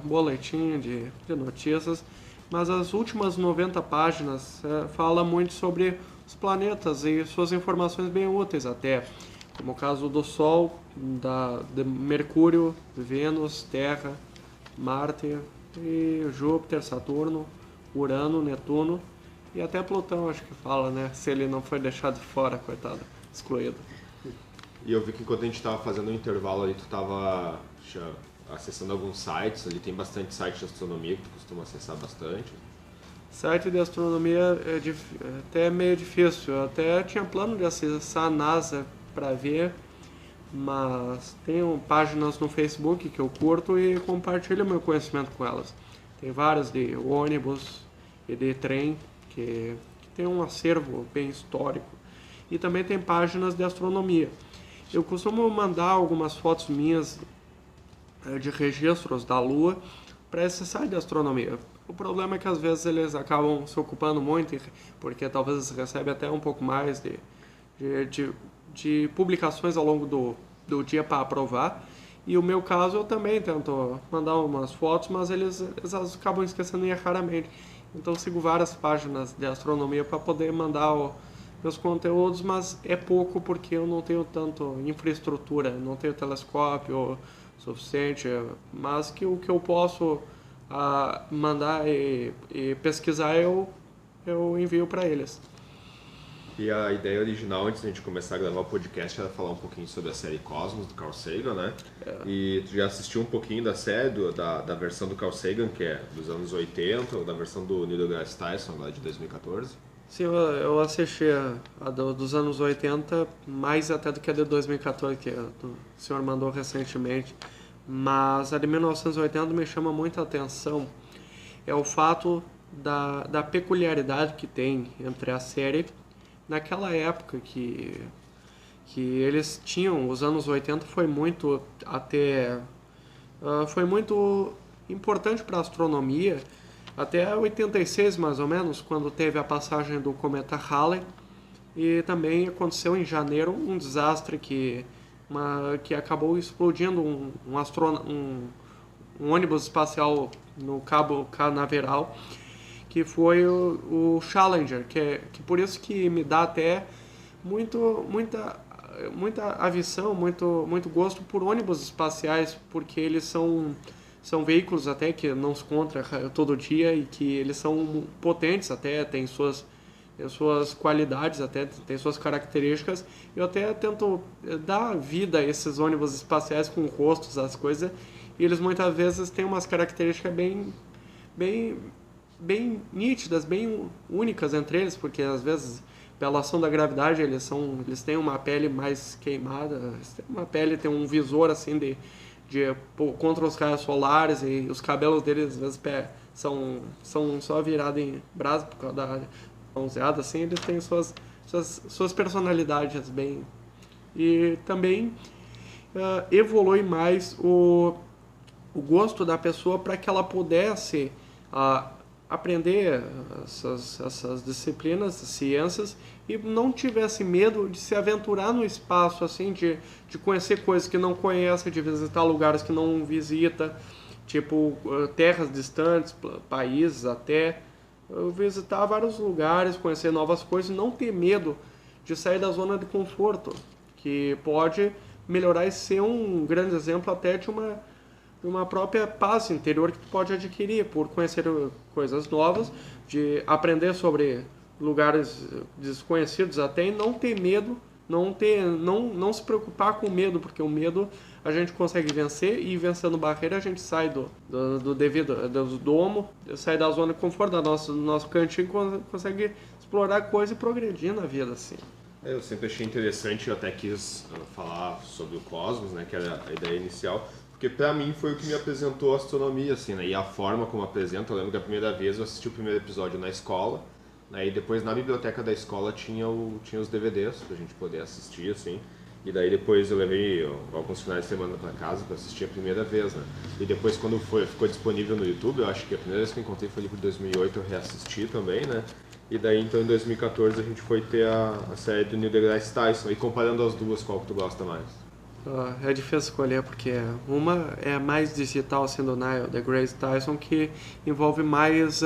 boletim de notícias, mas as últimas 90 páginas falam muito sobre os planetas e suas informações bem úteis até, como o caso do Sol, de Mercúrio, Vênus, Terra, Marte, e Júpiter, Saturno, Urano, Netuno e até Plutão, acho que fala, né? Se ele não foi deixado fora, coitado, excluído. E eu vi que enquanto a gente estava fazendo o intervalo ali, tu estava acessando alguns sites, ali tem bastante site de astronomia que tu costuma acessar bastante. Site de astronomia é até meio difícil, eu até tinha plano de acessar a NASA para ver, mas tenho páginas no Facebook que eu curto e compartilho meu conhecimento com elas. Tem várias de ônibus e de trem que tem um acervo bem histórico. E também tem páginas de astronomia. Eu costumo mandar algumas fotos minhas de registros da Lua para esse site de astronomia. O problema é que às vezes eles acabam se ocupando muito, porque talvez eles recebem até um pouco mais de publicações ao longo do dia para aprovar. E o meu caso, eu também tento mandar umas fotos, mas eles acabam esquecendo raramente. Então eu sigo várias páginas de astronomia para poder mandar meus conteúdos, mas é pouco porque eu não tenho tanto infraestrutura, não tenho telescópio suficiente, mas que o que eu posso mandar e pesquisar eu envio para eles. E a ideia original, antes da gente começar a gravar o podcast, era falar um pouquinho sobre a série Cosmos, do Carl Sagan, né? E tu já assistiu um pouquinho da série, da versão do Carl Sagan, que é dos anos 80, ou da versão do Neil deGrasse Tyson, lá de 2014? Sim, eu assisti a dos anos 80, mais até do que a de 2014, que o senhor mandou recentemente. Mas a de 1980 me chama muita atenção. É o fato da peculiaridade que tem entre a série. Naquela época que eles tinham, os anos 80 foi muito importante para a astronomia, até 86 mais ou menos, quando teve a passagem do cometa Halley, e também aconteceu em janeiro um desastre que acabou explodindo um ônibus espacial no Cabo Canaveral, que foi o Challenger, que por isso que me dá até muita avição, muito gosto por ônibus espaciais, porque eles são veículos até que não se encontra todo dia e que eles são potentes até, tem suas qualidades, até tem suas características. Eu até tento dar vida a esses ônibus espaciais com rostos, as coisas, e eles muitas vezes têm umas características bem nítidas, bem únicas entre eles, porque às vezes pela ação da gravidade eles têm uma pele mais queimada, uma pele tem um visor assim contra os raios solares, e os cabelos deles às vezes são só virados em brasa por causa da bronzeada, assim, eles têm suas personalidades bem. E também evolui mais o gosto da pessoa para que ela pudesse aprender essas disciplinas, ciências, e não tivesse medo de se aventurar no espaço, assim, de conhecer coisas que não conhece, de visitar lugares que não visita, tipo terras distantes, países até, visitar vários lugares, conhecer novas coisas, e não ter medo de sair da zona de conforto, que pode melhorar e ser um grande exemplo até de uma própria paz interior que tu pode adquirir por conhecer coisas novas, de aprender sobre lugares desconhecidos até, e não ter medo, não se preocupar com o medo, porque o medo a gente consegue vencer, e vencendo barreira a gente sai do domo, sai da zona de conforto, do nosso cantinho, consegue explorar coisa e progredir na vida, assim. Eu sempre achei interessante, eu até quis falar sobre o cosmos, né, que era a ideia inicial, porque pra mim foi o que me apresentou a astronomia, assim, né, e a forma como apresenta. Eu lembro que a primeira vez eu assisti o primeiro episódio na escola, né, e depois na biblioteca da escola tinha os DVDs pra gente poder assistir, assim, e daí depois eu levei alguns finais de semana pra casa pra assistir a primeira vez, né, e depois quando ficou disponível no YouTube, eu acho que a primeira vez que eu encontrei foi ali por 2008, eu reassisti também, né. E daí, então, em 2014, a gente foi ter a série do Neil deGrasse Tyson. E comparando as duas, qual que tu gosta mais? É difícil escolher, porque uma é mais digital, sendo o Neil deGrasse Tyson, que envolve mais...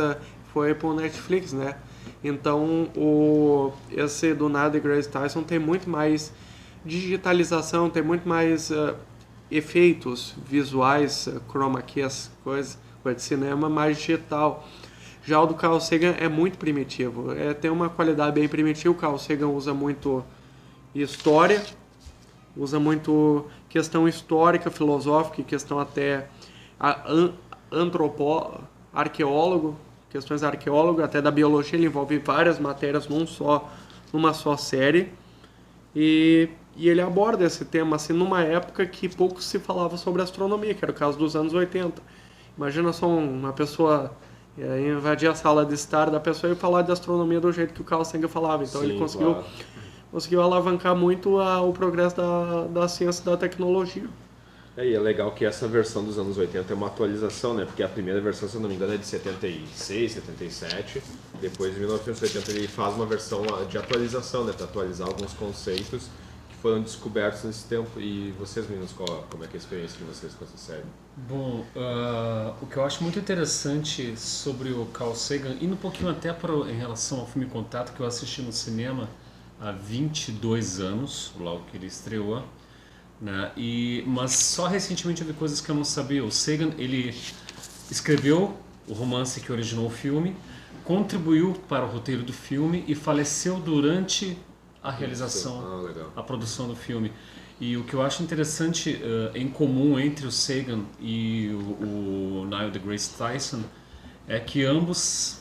foi pro Netflix, né? Então, esse do Neil deGrasse Tyson tem muito mais digitalização, tem muito mais efeitos visuais, chroma key, as coisa de cinema, mais digital. Já o do Carl Sagan é muito primitivo, tem uma qualidade bem primitiva. O Carl Sagan usa muito história, usa muito questão histórica, filosófica, questão até arqueólogo, questões arqueólogo, até da biologia. Ele envolve várias matérias numa só série, e ele aborda esse tema assim numa época que pouco se falava sobre astronomia, que era o caso dos anos 80. Imagina só uma pessoa invadir a sala de estar da pessoa e falar de astronomia do jeito que o Carl Sagan falava. Então ele conseguiu alavancar muito o progresso da ciência e da tecnologia. E é legal que essa versão dos anos 80 é uma atualização, né? Porque a primeira versão, se eu não me engano, é de 76, 77. Depois, em 1980, ele faz uma versão de atualização, né? Para atualizar alguns conceitos que foram descobertos nesse tempo. E vocês, meninos, como é que é a experiência de vocês com essa série? Bom, o que eu acho muito interessante sobre o Carl Sagan, indo um pouquinho até em relação ao filme Contato, que eu assisti no cinema há 22 anos, logo que ele estreou, né? Mas só recentemente eu vi coisas que eu não sabia. O Sagan, ele escreveu o romance que originou o filme, contribuiu para o roteiro do filme e faleceu durante a realização, a produção do filme. E o que eu acho interessante em comum entre o Sagan e o Neil deGrasse Tyson é que ambos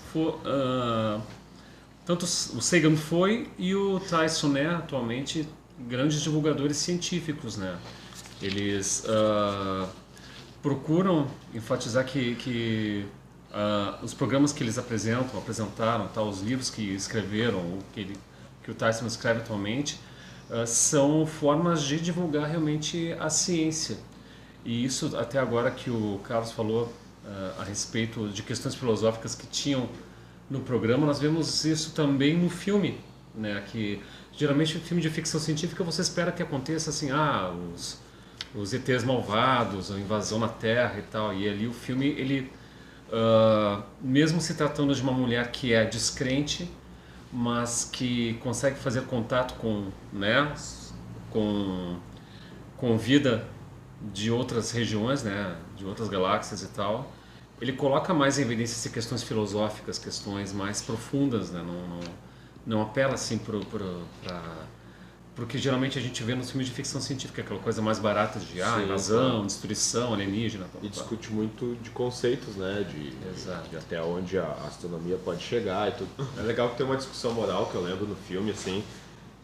tanto o Sagan foi e o Tyson é atualmente grandes divulgadores científicos, né? Eles procuram enfatizar que os programas que eles apresentaram, os livros que escreveram, que o Tyson escreve atualmente, são formas de divulgar realmente a ciência. E isso até agora que o Carlos falou a respeito de questões filosóficas que tinham no programa, nós vemos isso também no filme, né? Que geralmente, filme de ficção científica, você espera que aconteça assim, os ETs malvados, a invasão na Terra e tal. E ali o filme, ele, mesmo se tratando de uma mulher que é descrente, mas que consegue fazer contato com vida de outras regiões, né, de outras galáxias e tal, ele coloca mais em evidência essas questões filosóficas, questões mais profundas, né, não apela assim para o que geralmente a gente vê nos filmes de ficção científica, aquela coisa mais barata de invasão, destruição, alienígena. E discute muito de conceitos, né? De até onde a astronomia pode chegar e tudo. É legal que tem uma discussão moral que eu lembro no filme, assim,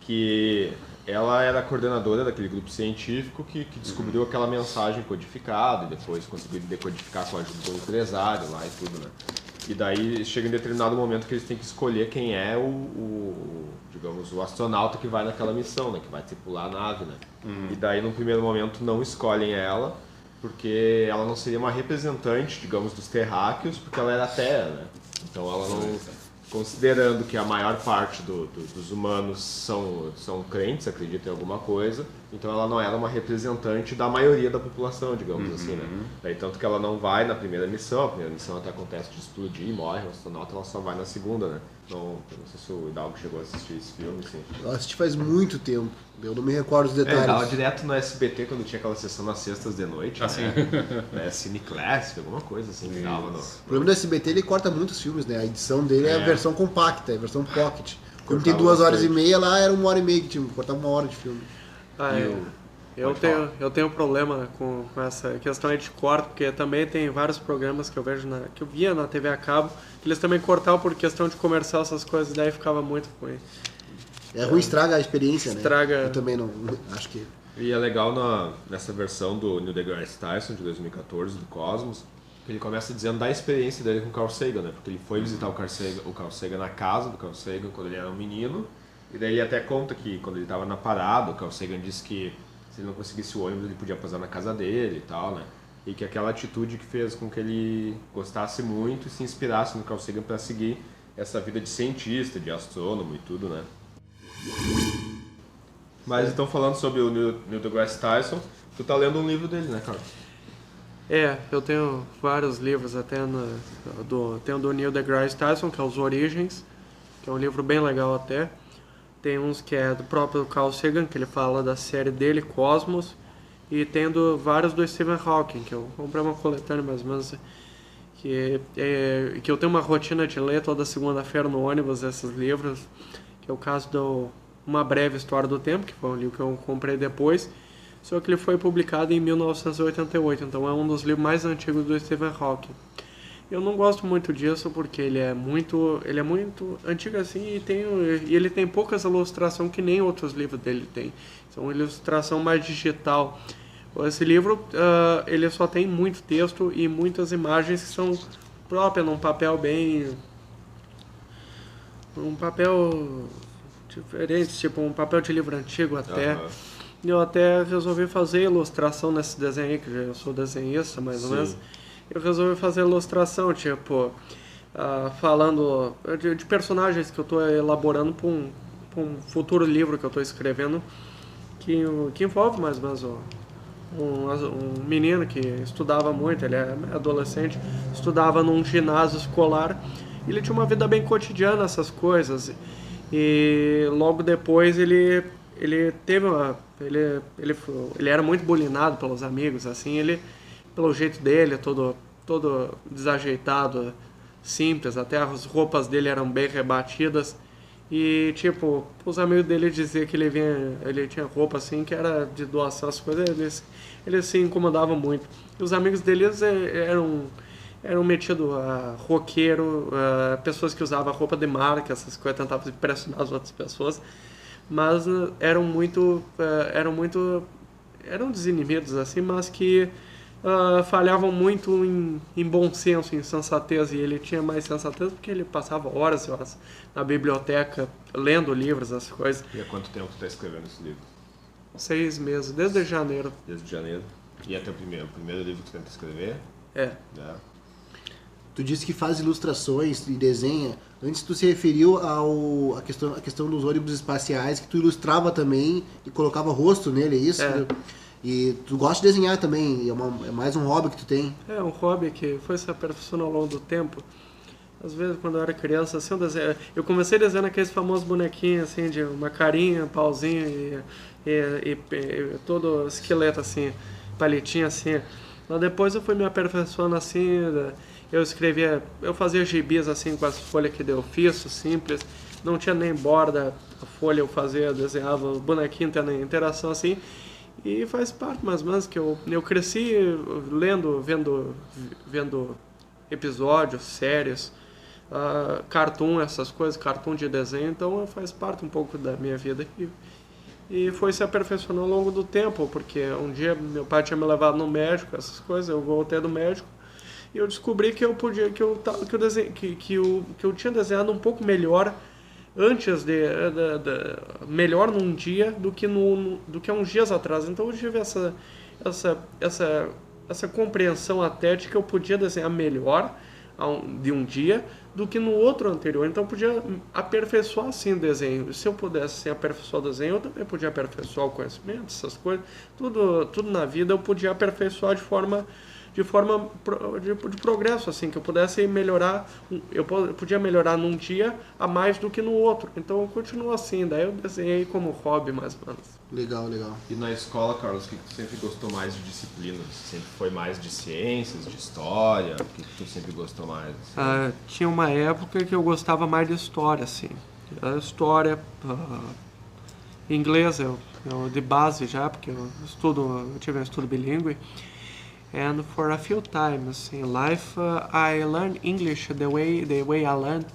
que ela era a coordenadora daquele grupo científico que descobriu aquela mensagem codificada e depois conseguiu decodificar com a ajuda do empresário lá e tudo, né? E daí chega em determinado momento que eles têm que escolher quem é digamos, o astronauta que vai naquela missão, né? Que vai tripular a nave, né? E daí, num primeiro momento, não escolhem ela. porque ela não seria uma representante, digamos, dos terráqueos, porque ela era terra, né? Então ela não, considerando que a maior parte dos humanos são crentes, acreditam em alguma coisa, então ela não era uma representante da maioria da população, digamos assim, né? Daí tanto que ela não vai na primeira missão, a primeira missão até acontece de explodir e morre o astronauta, ela só vai na segunda, né? Não sei se o Hidalgo chegou a assistir esse filme, assim. Eu assisti faz muito tempo, eu não me recordo os detalhes. Dava direto no SBT quando tinha aquela sessão nas sextas de noite, né? Cine Classic, alguma coisa assim que dava no... O problema do SBT, ele corta muitos filmes, né? A edição dele é a versão compacta, é a versão pocket. Quando tem 2 horas e meia, lá era 1 hora e meia que tinha, cortava 1 hora de filme. Eu tenho problema com essa questão aí de corte, porque também tem vários programas que eu vejo que eu via na TV a cabo, que eles também cortavam por questão de comercial, essas coisas, daí ficava muito ruim. É ruim, estraga a experiência, Estraga. né? Eu também não acho que... E é legal nessa versão do Neil deGrasse Tyson, de 2014, do Cosmos, que ele começa dizendo da experiência dele com o Carl Sagan, né? Porque ele foi visitar o Carl Sagan na casa do Carl Sagan quando ele era um menino, e daí ele até conta que quando ele estava na parada, o Carl Sagan disse que se ele não conseguisse o ônibus, ele podia pousar na casa dele e tal, né? E que aquela atitude que fez com que ele gostasse muito e se inspirasse no Carl Sagan para seguir essa vida de cientista, de astrônomo e tudo, né? Mas então, falando sobre o Neil deGrasse Tyson, tu tá lendo um livro dele, né, cara? Eu tenho vários livros, até tem o do Neil deGrasse Tyson, que é Os Origens, que é um livro bem legal até. Tem uns que é do próprio Carl Sagan, que ele fala da série dele, Cosmos. E tem vários do Stephen Hawking, que eu comprei uma coletânea mais ou menos, que eu tenho uma rotina de ler toda segunda-feira no ônibus esses livros, que é o caso do Uma Breve História do Tempo, que foi um livro que eu comprei depois, só que ele foi publicado em 1988, então é um dos livros mais antigos do Stephen Hawking. Eu não gosto muito disso porque ele é muito antigo assim e ele tem poucas ilustrações que nem outros livros dele tem. São uma ilustração mais digital. Esse livro ele só tem muito texto e muitas imagens que são próprias num papel diferente, tipo um papel de livro antigo até. Eu até resolvi fazer ilustração nesse desenho aí, que eu sou desenhista mais ou menos. Eu resolvi fazer ilustração, tipo, falando de personagens que eu estou elaborando para um futuro livro que eu estou escrevendo, que envolve mais ou menos um menino que estudava muito, ele é adolescente, estudava num ginásio escolar, e ele tinha uma vida bem cotidiana, essas coisas, e logo depois ele era muito bulinado pelos amigos, assim, pelo jeito dele, todo desajeitado, simples, até as roupas dele eram bem rebatidas. E, tipo, os amigos dele diziam que ele tinha roupa, assim, que era de doação, as coisas, eles se incomodavam muito. E os amigos deles eram metidos a roqueiro, pessoas que usavam roupa de marca, essas coisas, tentavam impressionar as outras pessoas. Mas eram desinibidos, assim, mas que falhavam muito em bom senso, em sensatez, e ele tinha mais sensatez porque ele passava horas e horas na biblioteca lendo livros, essas coisas. E há quanto tempo tu está escrevendo esse livro? 6 meses, desde janeiro. Desde janeiro. E até o primeiro livro que tu tenta escrever? Tu disse que faz ilustrações e desenha. Antes tu se referiu à questão dos ônibus espaciais, que tu ilustrava também e colocava rosto nele, é isso? E tu gosta de desenhar também, é mais um hobby que tu tem? É um hobby que foi se aperfeiçoando ao longo do tempo. Às vezes, quando eu era criança, assim, eu comecei desenhando aqueles famosos bonequinhos, assim, de uma carinha, pauzinho e todo esqueleto, assim, palitinho, assim. Mas depois eu fui me aperfeiçoando, assim, eu fazia gibis, assim, com as folhas que deu ofício, simples, não tinha nem borda, a folha eu desenhava o bonequinho, tendo interação, assim. E faz parte mais ou menos que eu cresci lendo, vendo episódios, séries, cartoon, essas coisas, cartoon de desenho, então faz parte um pouco da minha vida. E foi se aperfeiçoando ao longo do tempo, porque um dia meu pai tinha me levado no médico, essas coisas, eu voltei do médico e eu descobri que eu tinha desenhado um pouco melhor antes melhor num dia do que há uns dias atrás. Então eu tive essa essa compreensão até de que eu podia desenhar melhor de um dia do que no outro anterior. Então eu podia aperfeiçoar assim o desenho. Se eu pudesse assim, aperfeiçoar o desenho, eu também podia aperfeiçoar o conhecimento, essas coisas. Tudo na vida eu podia aperfeiçoar de forma de progresso, assim, que eu pudesse melhorar, eu podia melhorar num dia a mais do que no outro. Então eu continuo assim, daí eu desenhei como hobby, mais ou menos. Legal, legal. E na escola, Carlos, o que tu sempre gostou mais de disciplinas? Sempre foi mais de ciências, de história? O que tu sempre gostou mais? Assim? Tinha uma época que eu gostava mais de história, assim. A história, inglês, eu de base já, porque eu tive um estudo bilíngue. And for a few times in life, I learned English the way I learned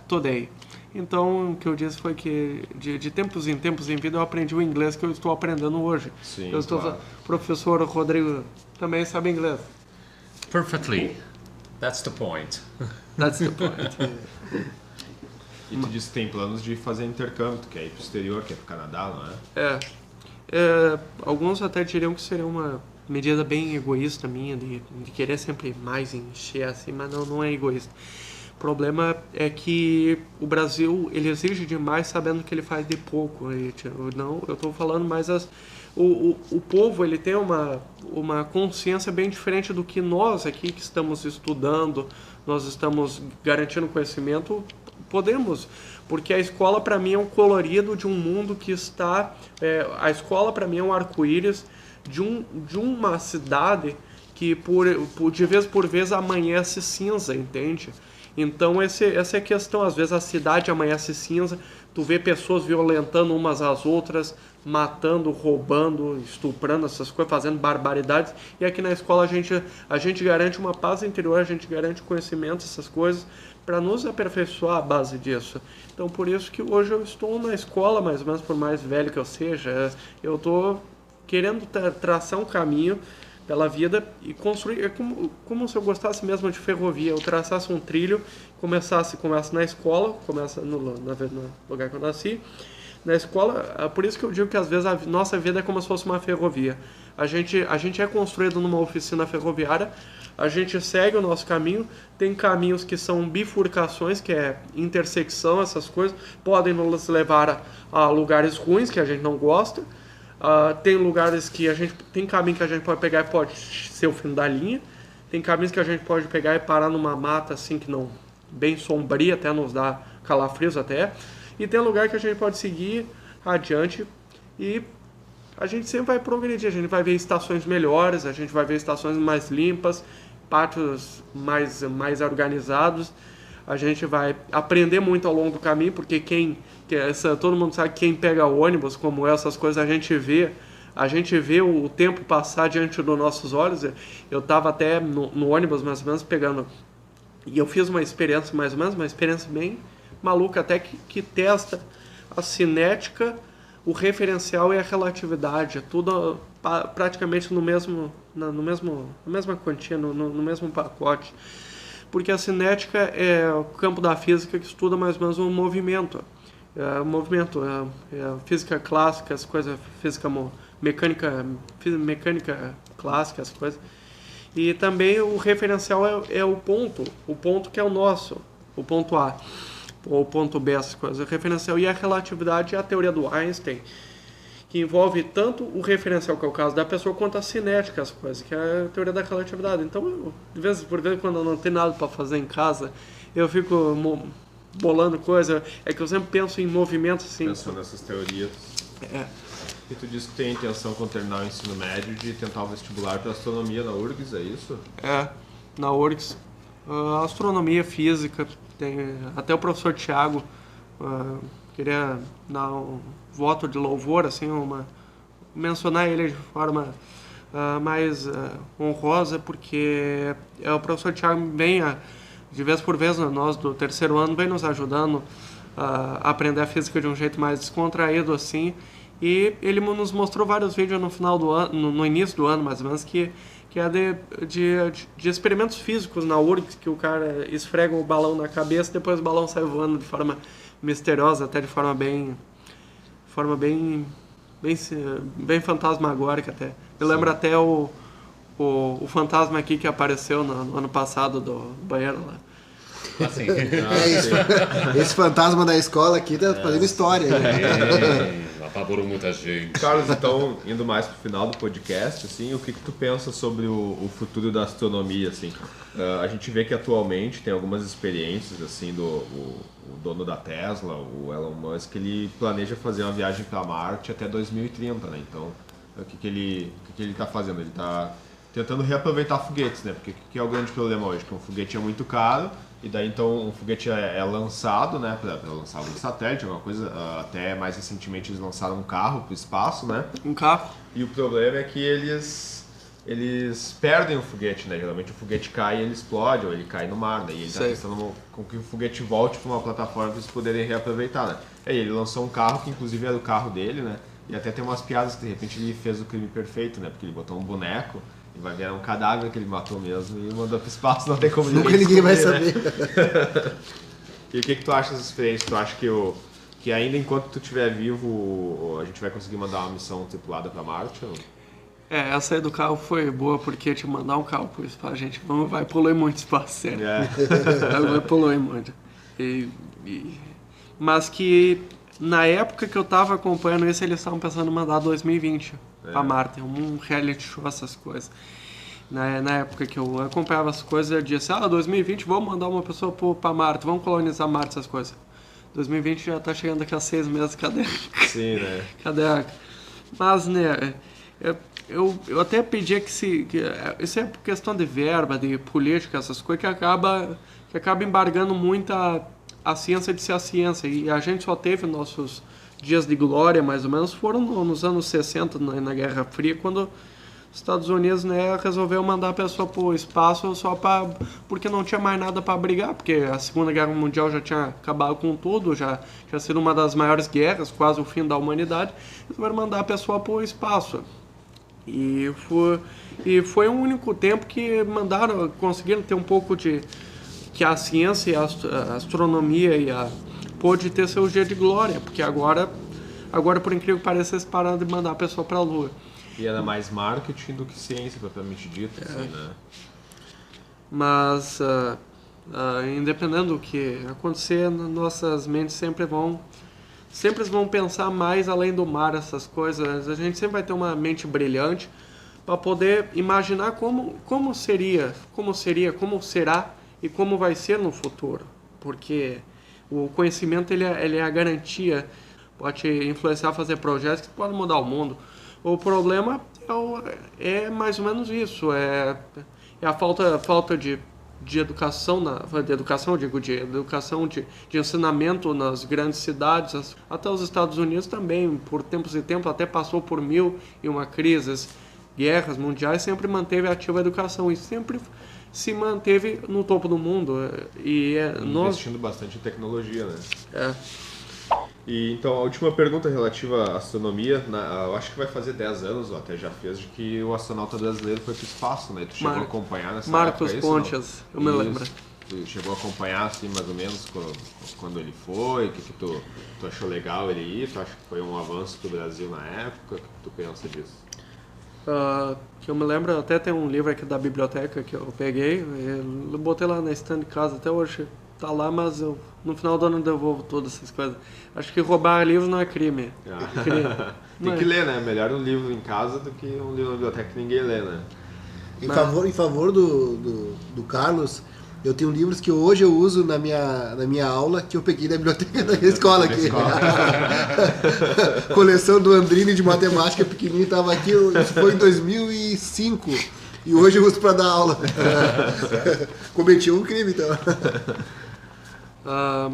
today. Então, o que eu disse foi que de tempos em vida eu aprendi o inglês que eu estou aprendendo hoje. Sim, Claro. Professor Rodrigo também sabe inglês. Perfectly. That's the point. That's the point. E tu disse que tem planos de fazer intercâmbio, tu quer ir pro exterior, quer ir pro Canadá, não é? Alguns até diriam que seria uma medida bem egoísta minha de querer sempre mais encher assim, mas não é egoísta. O problema é que o Brasil, ele exige demais sabendo que ele faz de pouco. Eu estou falando mais o povo, ele tem uma consciência bem diferente do que nós aqui que estamos estudando, nós estamos garantindo conhecimento, podemos, porque a escola para mim é um colorido de um mundo que está... a escola para mim é um arco-íris de uma cidade que de vez por vez amanhece cinza, entende? Então essa é a questão, às vezes a cidade amanhece cinza, tu vê pessoas violentando umas às outras, matando, roubando, estuprando, essas coisas, fazendo barbaridades, e aqui na escola a gente garante uma paz interior, a gente garante conhecimento, essas coisas, para nos aperfeiçoar a base disso. Então por isso que hoje eu estou na escola, mais ou menos por mais velho que eu seja, eu estou querendo traçar um caminho pela vida e construir, como se eu gostasse mesmo de ferrovia, eu traçasse um trilho, começa na escola, começa no lugar que eu nasci, na escola, por isso que eu digo que às vezes a nossa vida é como se fosse uma ferrovia. A gente é construído numa oficina ferroviária, a gente segue o nosso caminho, tem caminhos que são bifurcações, que é intersecção, essas coisas, podem nos levar a lugares ruins que a gente não gosta. Tem lugares que tem caminho que a gente pode pegar e pode ser o fim da linha. Tem caminhos que a gente pode pegar e parar numa mata assim que não bem sombria, até nos dá calafrios até. E tem lugar que a gente pode seguir adiante e a gente sempre vai progredir. A gente vai ver estações melhores, a gente vai ver estações mais limpas, pátios mais organizados. A gente vai aprender muito ao longo do caminho, porque todo mundo sabe que quem pega ônibus, como essas coisas, a gente vê o tempo passar diante dos nossos olhos. Eu estava até no ônibus, mais ou menos, pegando... E eu fiz uma experiência, mais ou menos, uma experiência bem maluca, até que testa a cinética, o referencial e a relatividade. Tudo praticamente na mesma quantia, no mesmo pacote. Porque a cinética é o campo da física que estuda mais ou menos o movimento. Física clássica, as coisas, mecânica clássica, as coisas. E também o referencial é o ponto que é o nosso, o ponto A, ou o ponto B, essas coisas. O referencial e a relatividade é a teoria do Einstein, que envolve tanto o referencial, que é o caso da pessoa, quanto a cinética, as coisas, que é a teoria da relatividade. Então, de vez por vez, quando eu não tenho nada para fazer em casa, eu fico bolando coisa, é que eu sempre penso em movimentos assim. Pensando nessas teorias. E tu disse que tem a intenção, quando terminar o ensino médio, de tentar o vestibular para astronomia na URGS, é isso? Na URGS. Astronomia, física, tem até o professor Tiago, queria dar um voto de louvor, assim, mencionar ele de forma mais honrosa, porque o professor Tiago vem, de vez por vez, nós do terceiro ano, vem nos ajudando a aprender a física de um jeito mais descontraído, assim, e ele nos mostrou vários vídeos no final do ano, no início do ano, mais ou menos, que é de experimentos físicos na URGS, que o cara esfrega o balão na cabeça e depois o balão sai voando de forma misteriosa, até de forma bem fantasmagórica até. Eu lembro até o o fantasma aqui que apareceu no ano passado do banheiro lá. Assim. Esse fantasma da escola aqui tá fazendo história. Né? Apavorou muita gente. Carlos, então, indo mais pro final do podcast, assim, o que tu pensa sobre o futuro da astronomia, assim? A gente vê que atualmente tem algumas experiências, assim, o dono da Tesla, o Elon Musk, ele planeja fazer uma viagem para Marte até 2030, né? Então, o que ele tá fazendo? Ele tá tentando reaproveitar foguetes, né? Porque o que é o grande problema hoje? Que um foguete é muito caro, e daí então um foguete é lançado, né, para lançar um satélite, alguma coisa, até mais recentemente eles lançaram um carro para o espaço, né? Um carro. E o problema é que eles perdem o foguete, né? Geralmente o foguete cai e ele explode, ou ele cai no mar, né? E ele está tentando com que o foguete volte para uma plataforma para eles poderem reaproveitar, né? Aí ele lançou um carro que inclusive era o carro dele, né? E até tem umas piadas que de repente ele fez o crime perfeito, né? Porque ele botou um boneco e vai ver um cadáver que ele matou mesmo e mandou para o espaço, não tem como Nunca ninguém vai saber. E o que tu acha dessas experiências? Tu acha que ainda enquanto tu estiver vivo a gente vai conseguir mandar uma missão tripulada para Marte? Ou? Essa aí do carro foi boa, porque te mandar um carro pro espaço, gente, vai poluir muito espaço, sério. Vai poluir muito. Mas que na época que eu tava acompanhando isso, eles estavam pensando em mandar 2020 pra Marte, um reality show, essas coisas. Na época que eu acompanhava as coisas, eu disse, 2020 vamos mandar uma pessoa pra Marte, vamos colonizar Marte, essas coisas. 2020 já tá chegando daqui a 6 meses, cadê? Sim, né? Cadê? Mas, né, eu até pedia que isso é questão de verba, de política, essas coisas, que acaba embargando muito a ciência de ser a ciência. E a gente só teve nossos dias de glória, mais ou menos, foram nos anos 60, na Guerra Fria, quando os Estados Unidos, né, resolveu mandar a pessoa para o espaço porque não tinha mais nada para brigar, porque a Segunda Guerra Mundial já tinha acabado com tudo, já tinha sido uma das maiores guerras, quase o fim da humanidade, resolveram mandar a pessoa para o espaço. E foi o único tempo que conseguiram ter um pouco de que a ciência e a astronomia pôde ter seu dia de glória, porque agora por incrível que pareça, eles pararam de mandar a pessoa para a Lua. E era mais marketing do que ciência, propriamente dito, assim, né? Mas, independente do que acontecer, nossas mentes sempre vão pensar mais além do mar, essas coisas. A gente sempre vai ter uma mente brilhante para poder imaginar como será e como vai ser no futuro. Porque o conhecimento ele é a garantia, pode influenciar a fazer projetos que podem mudar o mundo. O problema é mais ou menos isso, é a falta de educação, de ensinamento nas grandes cidades. Até os Estados Unidos também, por tempos e tempos, até passou por 1001 crises, guerras mundiais, sempre manteve ativa a educação e sempre se manteve no topo do mundo. Investindo bastante em tecnologia, né? E então, a última pergunta relativa à astronomia, eu acho que vai fazer 10 anos, ou até já fez, de que o astronauta brasileiro foi para o espaço, né? Tu chegou a acompanhar nessa Marcos época? Pontes, eu me lembro. Tu chegou a acompanhar, assim, mais ou menos, quando ele foi? O que tu achou legal ele ir? Tu acha que foi um avanço para o Brasil na época? O que tu pensa disso? Que eu me lembro, até tem um livro aqui da biblioteca que eu peguei, eu botei lá na estante de casa, até hoje tá lá, mas no final do ano eu devolvo todas essas coisas. Acho que roubar livro não é crime. Tem que ler, né? Melhor um livro em casa do que um livro na biblioteca que ninguém lê, né? Em favor do Carlos, eu tenho livros que hoje eu uso na minha aula, que eu peguei da biblioteca da escola aqui. Coleção do Andrini de matemática pequenininho, estava aqui, isso foi em 2005. E hoje eu uso para dar aula. Cometi um crime, então.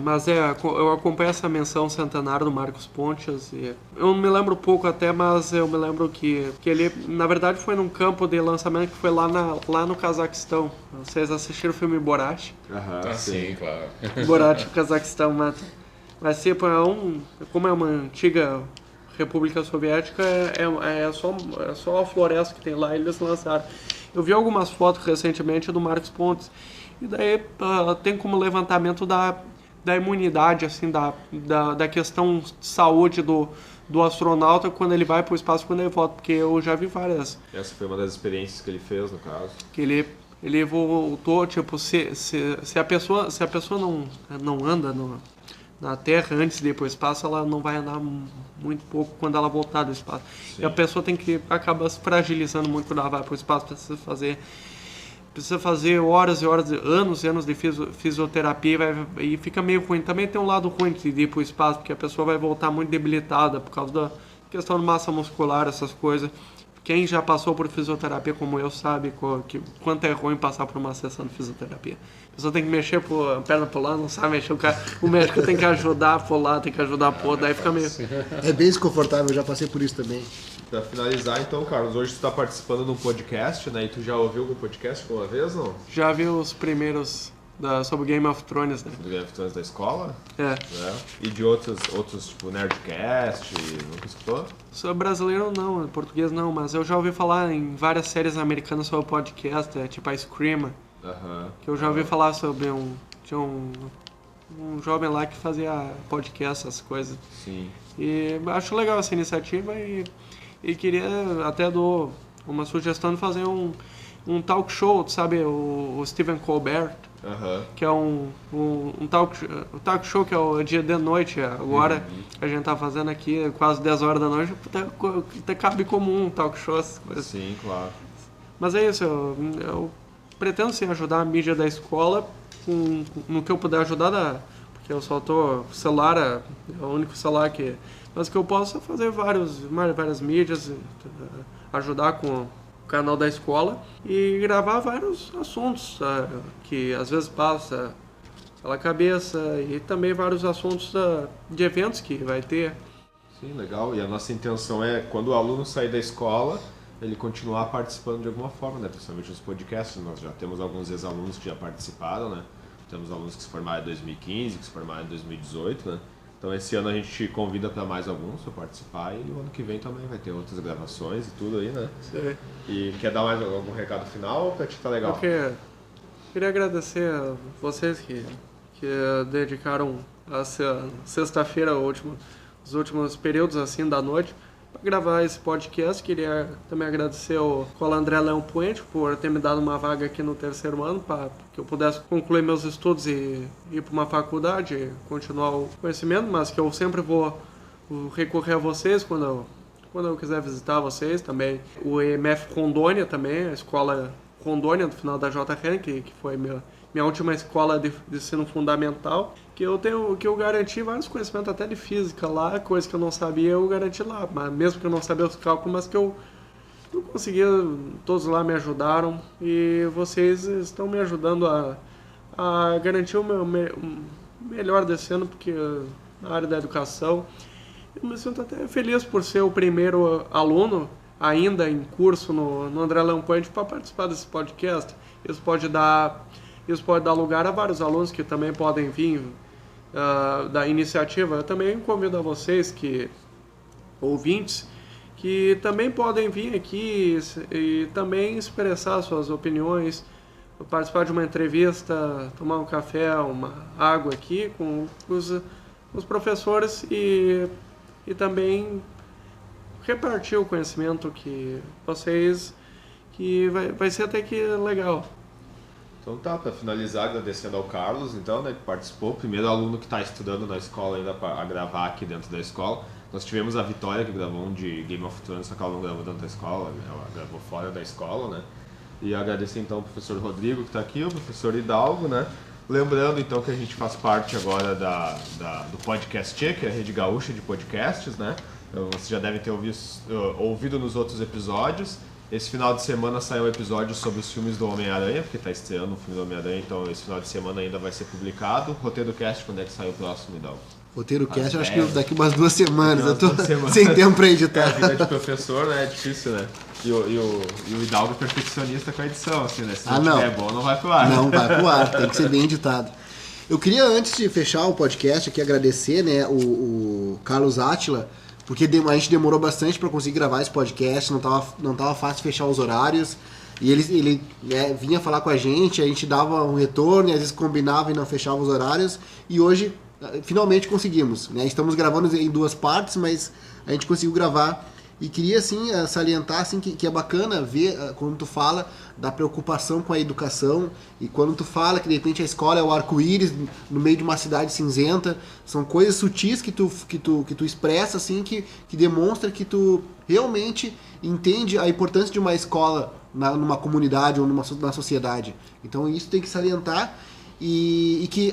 Mas eu acompanho essa menção centenária do Marcos Pontes. Eu me lembro pouco até, mas eu me lembro que ele, na verdade, foi num campo de lançamento que foi lá no Cazaquistão. Vocês assistiram o filme Borat? Sim, claro. Borat, o Cazaquistão, mas como é uma antiga República Soviética, é só a floresta que tem lá, eles lançaram. Eu vi algumas fotos recentemente do Marcos Pontes, e daí tem como levantamento da imunidade, assim, da questão de saúde do astronauta quando ele vai para o espaço, quando ele volta, porque eu já vi várias. Essa foi uma das experiências que ele fez, no caso. Que ele voltou, tipo, se a pessoa não anda na Terra antes de ir para o espaço, ela não vai andar muito pouco quando ela voltar do espaço. Sim. E a pessoa acaba se fragilizando muito quando ela vai para o espaço, precisa fazer horas e horas, anos e anos de fisioterapia e fica meio ruim. Também tem um lado ruim de ir para o espaço, porque a pessoa vai voltar muito debilitada por causa da questão de massa muscular, essas coisas. Quem já passou por fisioterapia como eu sabe quanto é ruim passar por uma sessão de fisioterapia. A pessoa tem que mexer a perna pro lado, não sabe mexer, o médico tem que ajudar a pular, tem que ajudar a pôr, daí fica meio... É bem desconfortável, eu já passei por isso também. Pra finalizar, então, Carlos, hoje tu tá participando de um podcast, né? E tu já ouviu algum podcast alguma vez, não? Já vi os primeiros sobre Game of Thrones, né? Do Game of Thrones da escola? É. E de outros tipo Nerdcast, nunca escutou? Sou brasileiro não, português não, mas eu já ouvi falar em várias séries americanas sobre podcast, tipo a Scream, que eu já ouvi falar sobre tinha um jovem lá que fazia podcast, essas coisas. Sim. E acho legal essa iniciativa e queria até dar uma sugestão de fazer um talk show, sabe, o Stephen Colbert, que é um talk show que é o dia de noite, agora a gente tá fazendo aqui quase 10 horas da noite, até cabe como um talk show, essas coisas. Sim, claro. Mas é isso, eu pretendo sim ajudar a mídia da escola no que eu puder ajudar, porque eu só celular, é o único celular mas que eu possa fazer várias mídias, ajudar com o canal da escola e gravar vários assuntos que às vezes passa pela cabeça e também vários assuntos de eventos que vai ter. Sim, legal. E a nossa intenção é, quando o aluno sair da escola, ele continuar participando de alguma forma, né? Principalmente nos podcasts. Nós já temos alguns ex-alunos que já participaram, né? Temos alunos que se formaram em 2015, que se formaram em 2018, né? Então esse ano a gente te convida para mais alguns para participar e o ano que vem também vai ter outras gravações e tudo aí, né? Sim. E quer dar mais algum recado final ou pra ti tá legal? Queria agradecer a vocês que dedicaram a sexta-feira, os últimos períodos assim da noite, para gravar esse podcast. Queria também agradecer ao Cola André Leão Puente por ter me dado uma vaga aqui no terceiro ano para que eu pudesse concluir meus estudos e ir para uma faculdade e continuar o conhecimento, mas que eu sempre vou recorrer a vocês quando eu quiser visitar vocês também. O EMF Rondônia também, a escola Rondônia do final da JRN, que foi minha última escola de ensino fundamental, que eu garanti vários conhecimentos até de física lá, coisa que eu não sabia eu garanti lá, mas mesmo que eu não sabia os cálculos, mas que eu não conseguia, todos lá me ajudaram e vocês estão me ajudando a garantir o melhor desse ano, porque na área da educação eu me sinto até feliz por ser o primeiro aluno ainda em curso no André Leão Puente para participar desse podcast. Isso pode dar lugar a vários alunos que também podem vir da iniciativa. Eu também convido a vocês, ouvintes, que também podem vir aqui e também expressar suas opiniões, participar de uma entrevista, tomar um café, uma água aqui com os professores e também repartir o conhecimento que vocês, que vai ser até que legal. Então tá, para finalizar, agradecendo ao Carlos, então, né, que participou, primeiro aluno que está estudando na escola ainda a gravar aqui dentro da escola. Nós tivemos a Vitória, que gravou um de Game of Thrones, só que ela não gravou dentro da escola, ela gravou fora da escola, né? E agradecer então ao professor Rodrigo, que está aqui, o professor Hidalgo, né? Lembrando então que a gente faz parte agora do Podcast, que é a Rede Gaúcha de Podcasts, né? Vocês já devem ter ouvido nos outros episódios. Esse final de semana saiu um episódio sobre os filmes do Homem-Aranha, porque está estreando o filme do Homem-Aranha, então esse final de semana ainda vai ser publicado. Roteiro Cast, quando é que sai o próximo, Hidalgo? Roteiro Cast, eu acho que daqui umas 2 semanas. Eu tô semanas. sem tempo para editar. A vida de professor, né? É difícil, né? E o Hidalgo é perfeccionista com a edição, assim, né? Se não tiver bom, não vai pro ar. Não vai pro ar, tem que ser bem editado. Eu queria, antes de fechar o podcast aqui, agradecer, né, o Carlos Átila, porque a gente demorou bastante para conseguir gravar esse podcast, não tava fácil fechar os horários, e ele vinha falar com a gente dava um retorno, e às vezes combinava e não fechava os horários, e hoje finalmente conseguimos, né? Estamos gravando em 2 partes, mas a gente conseguiu gravar. E queria, assim, salientar assim, que é bacana ver quando tu fala da preocupação com a educação e quando tu fala que, de repente, a escola é o arco-íris no meio de uma cidade cinzenta. São coisas sutis que tu expressa, assim, que demonstra que tu realmente entende a importância de uma escola numa comunidade ou na sociedade. Então, isso tem que salientar e que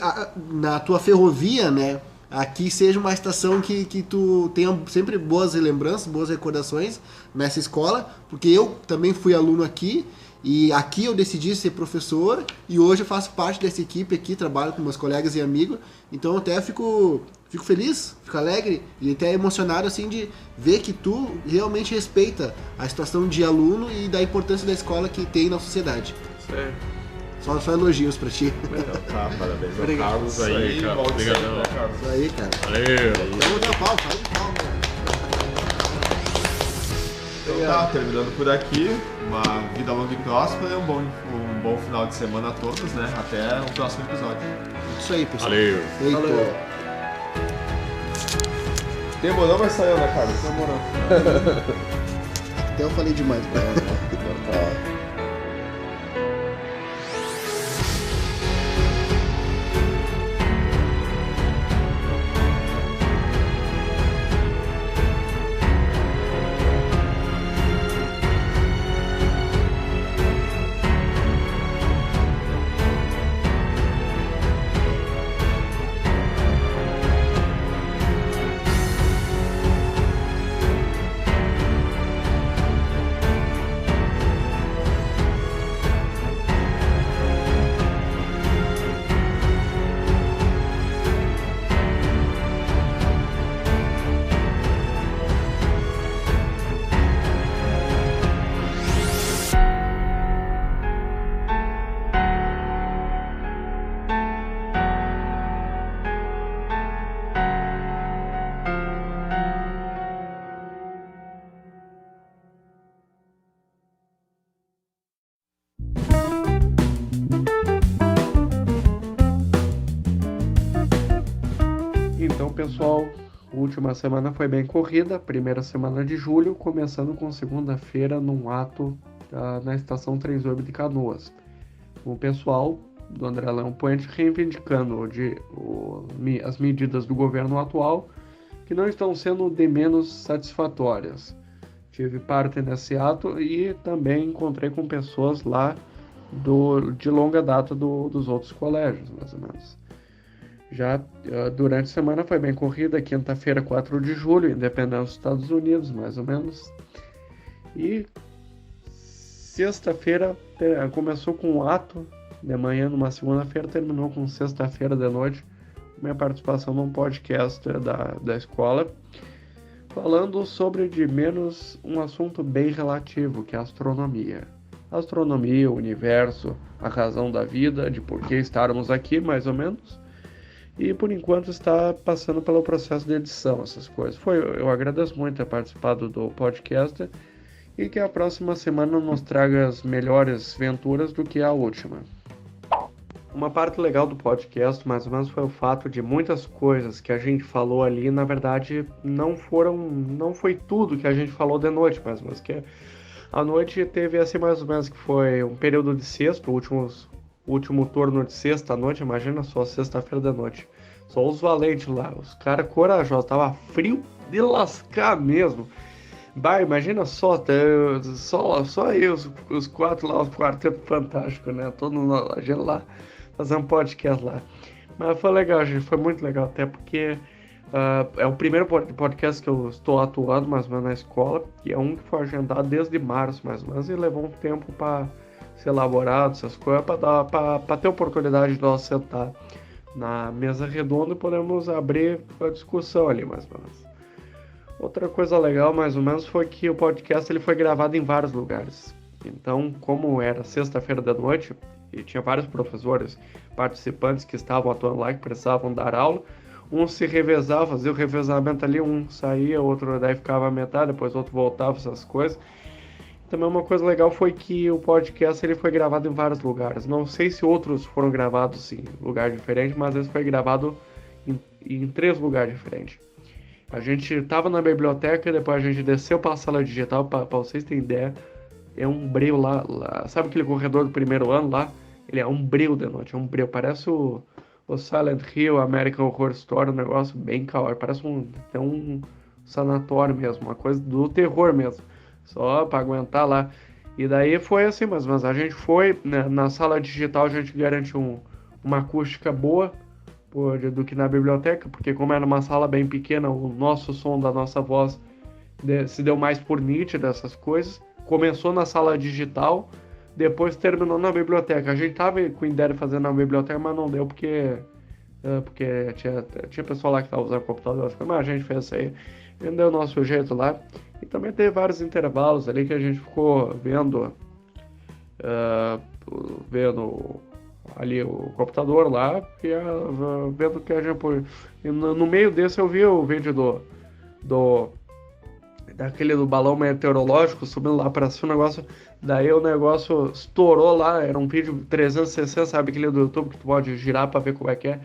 na tua ferrovia, né, aqui seja uma estação que tu tenha sempre boas lembranças, boas recordações nessa escola, porque eu também fui aluno aqui, e aqui eu decidi ser professor, e hoje eu faço parte dessa equipe aqui, trabalho com meus colegas e amigos, então eu até fico feliz, fico alegre, e até emocionado assim de ver que tu realmente respeita a situação de aluno e da importância da escola que tem na sociedade. Certo. Só elogios pra ti. Tá, parabéns ao Obrigado. Carlos aí. Isso aí, cara. Volte sempre, Obrigadão. né, Carlos? Isso aí, cara. Valeu! Vamos dar pau, faz de pau, cara. Então tá, terminando por aqui. Uma vida longa e próspera e um bom final de semana a todos, né? Até o próximo episódio. Isso aí, pessoal. Valeu! Feito. Valeu. Demorou, mas saiu, né, Carlos? Demorou. Até eu falei demais, cara. Tá. Então, pessoal, a última semana foi bem corrida, primeira semana de julho, começando com segunda-feira num ato na Estação Três Ouro de Canoas. O pessoal do André Leão Puente reivindicando as medidas do governo atual, que não estão sendo de menos satisfatórias. Tive parte nesse ato e também encontrei com pessoas lá de longa data dos outros colégios, mais ou menos. Já durante a semana foi bem corrida, quinta-feira, 4 de julho, independência dos Estados Unidos, mais ou menos. E sexta-feira começou com um ato de manhã, numa segunda-feira, terminou com sexta-feira de noite, minha participação num podcast da escola, falando sobre de menos um assunto bem relativo, que é a astronomia. Astronomia, o universo, a razão da vida, de por que estarmos aqui, mais ou menos. E por enquanto está passando pelo processo de edição, essas coisas. Eu agradeço muito ter participado do podcast e que a próxima semana nos traga as melhores venturas do que a última. Uma parte legal do podcast, mais ou menos, foi o fato de muitas coisas que a gente falou ali, na verdade, não foi tudo que a gente falou de noite, mais ou menos, que a noite teve assim mais ou menos que foi um período de sexta, o último turno de sexta à noite, imagina só, sexta-feira da noite. Só os valentes lá, os caras corajosos, tava frio de lascar mesmo. Bah, imagina só eu, os quatro lá, os quarteto fantástico, né? A gente lá fazendo podcast lá. Mas foi legal, gente, foi muito legal, até porque é o primeiro podcast que eu estou atuando mais ou menos na escola, e é um que foi agendado desde março, mais ou menos, e levou um tempo para ser elaborado, essas coisas, para ter oportunidade de nós sentar na mesa redonda e podemos abrir a discussão ali, mais ou menos. Outra coisa legal, mais ou menos, foi que o podcast ele foi gravado em vários lugares. Então, como era sexta-feira da noite, e tinha vários professores participantes que estavam atuando lá, que precisavam dar aula, um se revezava, fazia o revezamento ali, um saía, outro daí ficava a metade, depois outro voltava, essas coisas. Também uma coisa legal foi que o podcast ele foi gravado em vários lugares. Não sei se outros foram gravados em lugar diferente, mas esse foi gravado em 3 lugares diferentes. A gente tava na biblioteca, depois a gente desceu para a sala digital, para vocês terem ideia. É um breu lá. Sabe aquele corredor do primeiro ano lá? Ele é um breu de noite, é um breu. Parece o Silent Hill, American Horror Story, um negócio bem calor. Parece até um sanatório mesmo, uma coisa do terror mesmo. Só para aguentar lá. E daí foi assim, mas a gente foi, né, na sala digital a gente garante uma acústica boa do que na biblioteca, porque como era uma sala bem pequena, o nosso som da nossa voz se deu mais por nítida dessas coisas. Começou na sala digital, depois terminou na biblioteca. A gente tava com ideia de fazer na biblioteca, mas não deu porque tinha pessoal lá que estava usando o computador. Mas a gente fez isso aí, e deu o nosso jeito lá. E também teve vários intervalos ali que a gente ficou vendo ali o computador lá, e vendo que a gente pôde. E no meio desse eu vi o vídeo daquele do balão meteorológico subindo lá para cima, o negócio. Daí o negócio estourou lá, era um vídeo 360, sabe aquele do YouTube que tu pode girar para ver como é que é.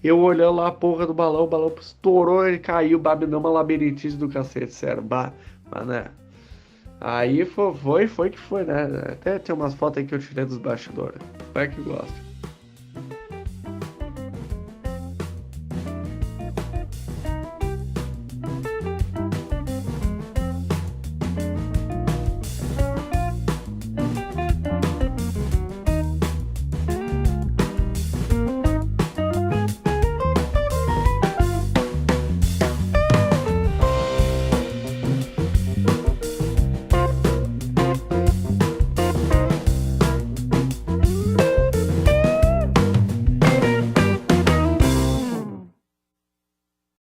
Eu olhando lá a porra do balão, o balão estourou, ele caiu, me deu uma labirintite do cacete, sério, mas né. Aí foi que foi, né? Até tem umas fotos aí que eu tirei dos bastidores. Vai que gosta.